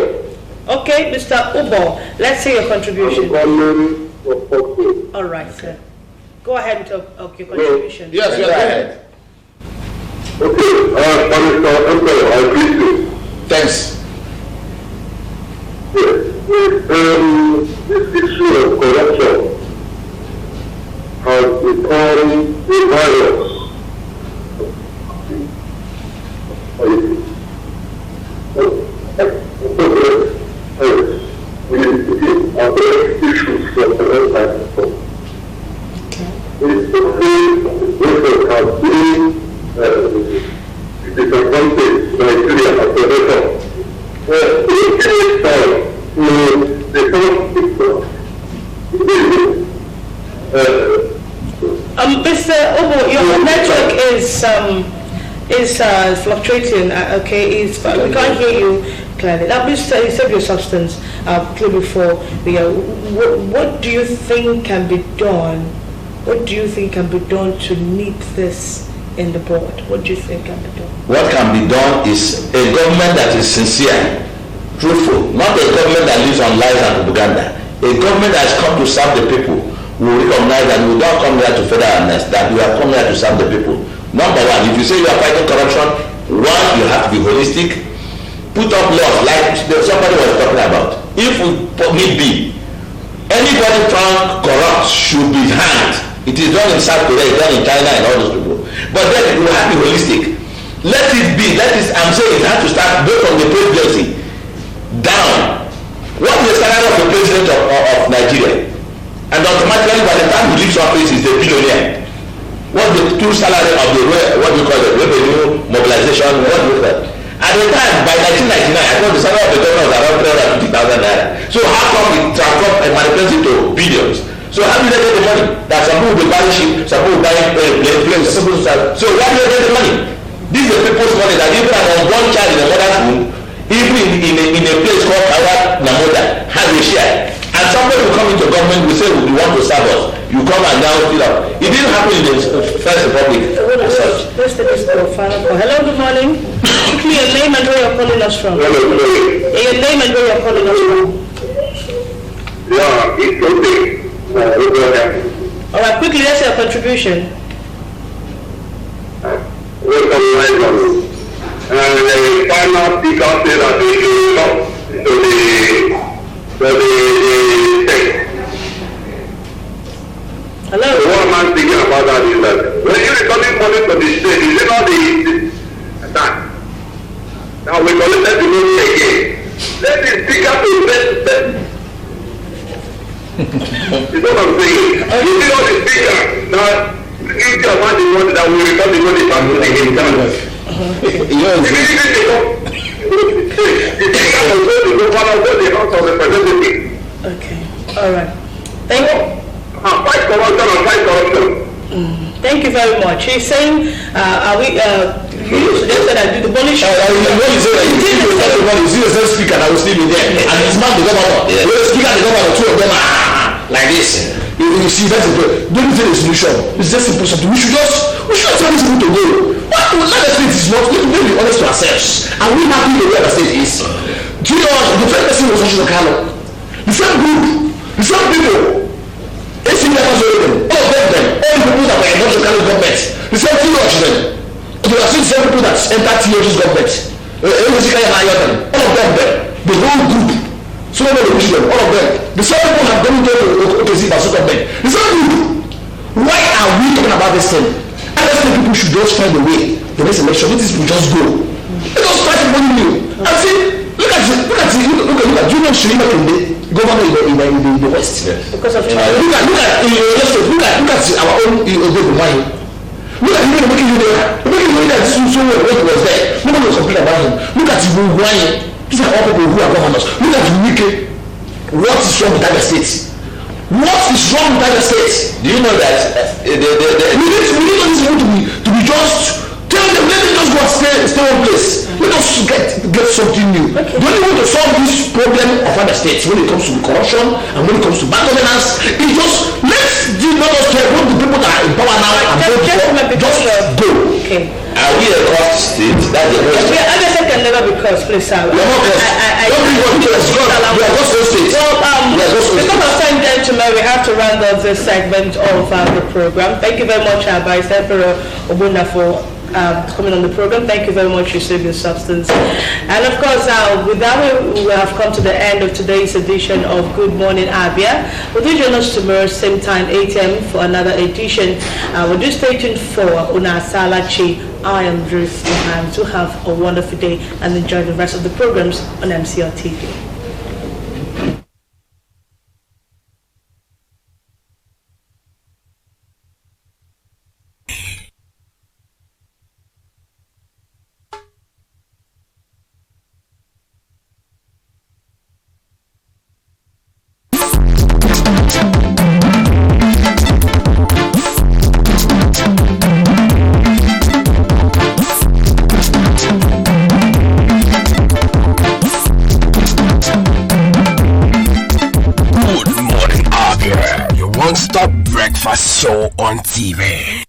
[SPEAKER 2] Okay, Mr. Ubo, let's see your contribution. All right, sir. Go ahead with your contribution.
[SPEAKER 15] Yes, go ahead.
[SPEAKER 16] Okay, I agree to you.
[SPEAKER 15] Thanks.
[SPEAKER 16] Yes. This issue of corruption has become a virus. Issues for the time. It's the same has been disadvantaged Nigeria as a result.
[SPEAKER 2] Mr. Obo, your network is fluctuating. Okay, we can't hear you clearly. Now, please save your substance clearly before we are. What do you think can be done? What do you think can be done to nip this in the bud? What do you think can be done?
[SPEAKER 14] What can be done is a government that is sincere, truthful, not a government that lives on lies and propaganda. A government that has come to serve the people will recognize that we don't come here to feather our nest, that we have come here to serve the people. Number one, if you say you are fighting corruption, one, you have to be holistic. Put up laws like somebody was talking about. If we need be, anybody found corrupt should be hanged. It is done in South Korea, it's done in China and all those people. But then we have to be holistic. Let it be, I'm saying it has to start both from the presidency down. What is the standard of the president of Nigeria? And automatically by the time he leaves office, he's a billionaire. What's the true salary of the, what do you call it, revenue, mobilization, what do you call it? At the time, by 1999, I thought the salary of the government was around 350,000 naira. So how come it transformed and manifested to billions? So how do they get the money? That some people will be buying ship, some people will buy planes, so where do they get the money? This is the people's money that even an unborn child in a mother's womb, even in a place called Kawa Namoda, has a share. And somebody will come into government, will say, we want to serve us. You come and now fill up. It didn't happen in the First Republic.
[SPEAKER 2] Let's take this final call. Hello, good morning. Quickly, your name and where you're calling us from.
[SPEAKER 16] Hello, good morning.
[SPEAKER 2] Your name and where you're calling us from.
[SPEAKER 16] Yeah, it's okay.
[SPEAKER 2] All right, quickly, let's your contribution.
[SPEAKER 16] Welcome, and the final speaker said that they should talk to the text. of the state, is it not the attack? Now we collected the money again. Let the speaker to invest. You know what I'm saying? You see all the speaker. Now, if you are the one that will return the money back to the government. The speaker will go to the House of Representatives.
[SPEAKER 1] Okay. All right. Thank you.
[SPEAKER 16] Fight corruption and fight corruption.
[SPEAKER 1] Thank you very much. He's saying, are we, you suggested I do the polish?
[SPEAKER 14] When you say that you see the same speaker that will still be there, and his man, the governor, the speaker, the governor, two of them are like this. You see, that's the don't say the solution. It's just simple something. We should tell these people to go. What the state is not, let me be honest to ourselves. And we happy the way the state is. Do you know, the first person was Oshun Okalo. The same group, the same people. All of them, all the people that were in Oshun Okalo's government, the same thing of them. There are still the same people that entered TOG's government. All of them, the whole group. So many them, all of them. The same people have gone to OKZ government. The same group. Why are we talking about this thing? I just think people should just find a way. The next election, let these people just go. Let us fight for one new. And see, look at Junior Shirima Kende, governor in the West.
[SPEAKER 1] Because of
[SPEAKER 14] look at our own Odebumayi. Look at him making you there. Making you that so when he was there. Nobody was complaining about him. Look at Ibuwayi. These are all people who are governors. Look at Wike. What is wrong with that state? What is wrong with that state? Do you know that we need all these people to be just tell them, let them just go and stay one place. Let us get something new. Okay. The only way to solve this problem of other states when it comes to corruption and when it comes to bad governance is just let us care what the people that are in power now and just go.
[SPEAKER 1] Okay.
[SPEAKER 14] Are we a corrupt state? That's the question.
[SPEAKER 1] Abia can never be cursed, please, sir.
[SPEAKER 14] We are not cursed. Don't bring what people are. We are just so state.
[SPEAKER 1] Because of time, gentlemen, we have to round up this segment of the program. Thank you very much, Vice Emperor Obunda, for coming on the program. Thank you very much, Your Substance. And of course, with that, we have come to the end of today's edition of Good Morning Abia. We'll do join us tomorrow, same time, 8 a.m. for another edition. We'll do stay tuned for Una Salachi. I am Ruth Mohan. To have a wonderful day and enjoy the rest of the programs on MCR TV.
[SPEAKER 9] Stop breakfast show on TV.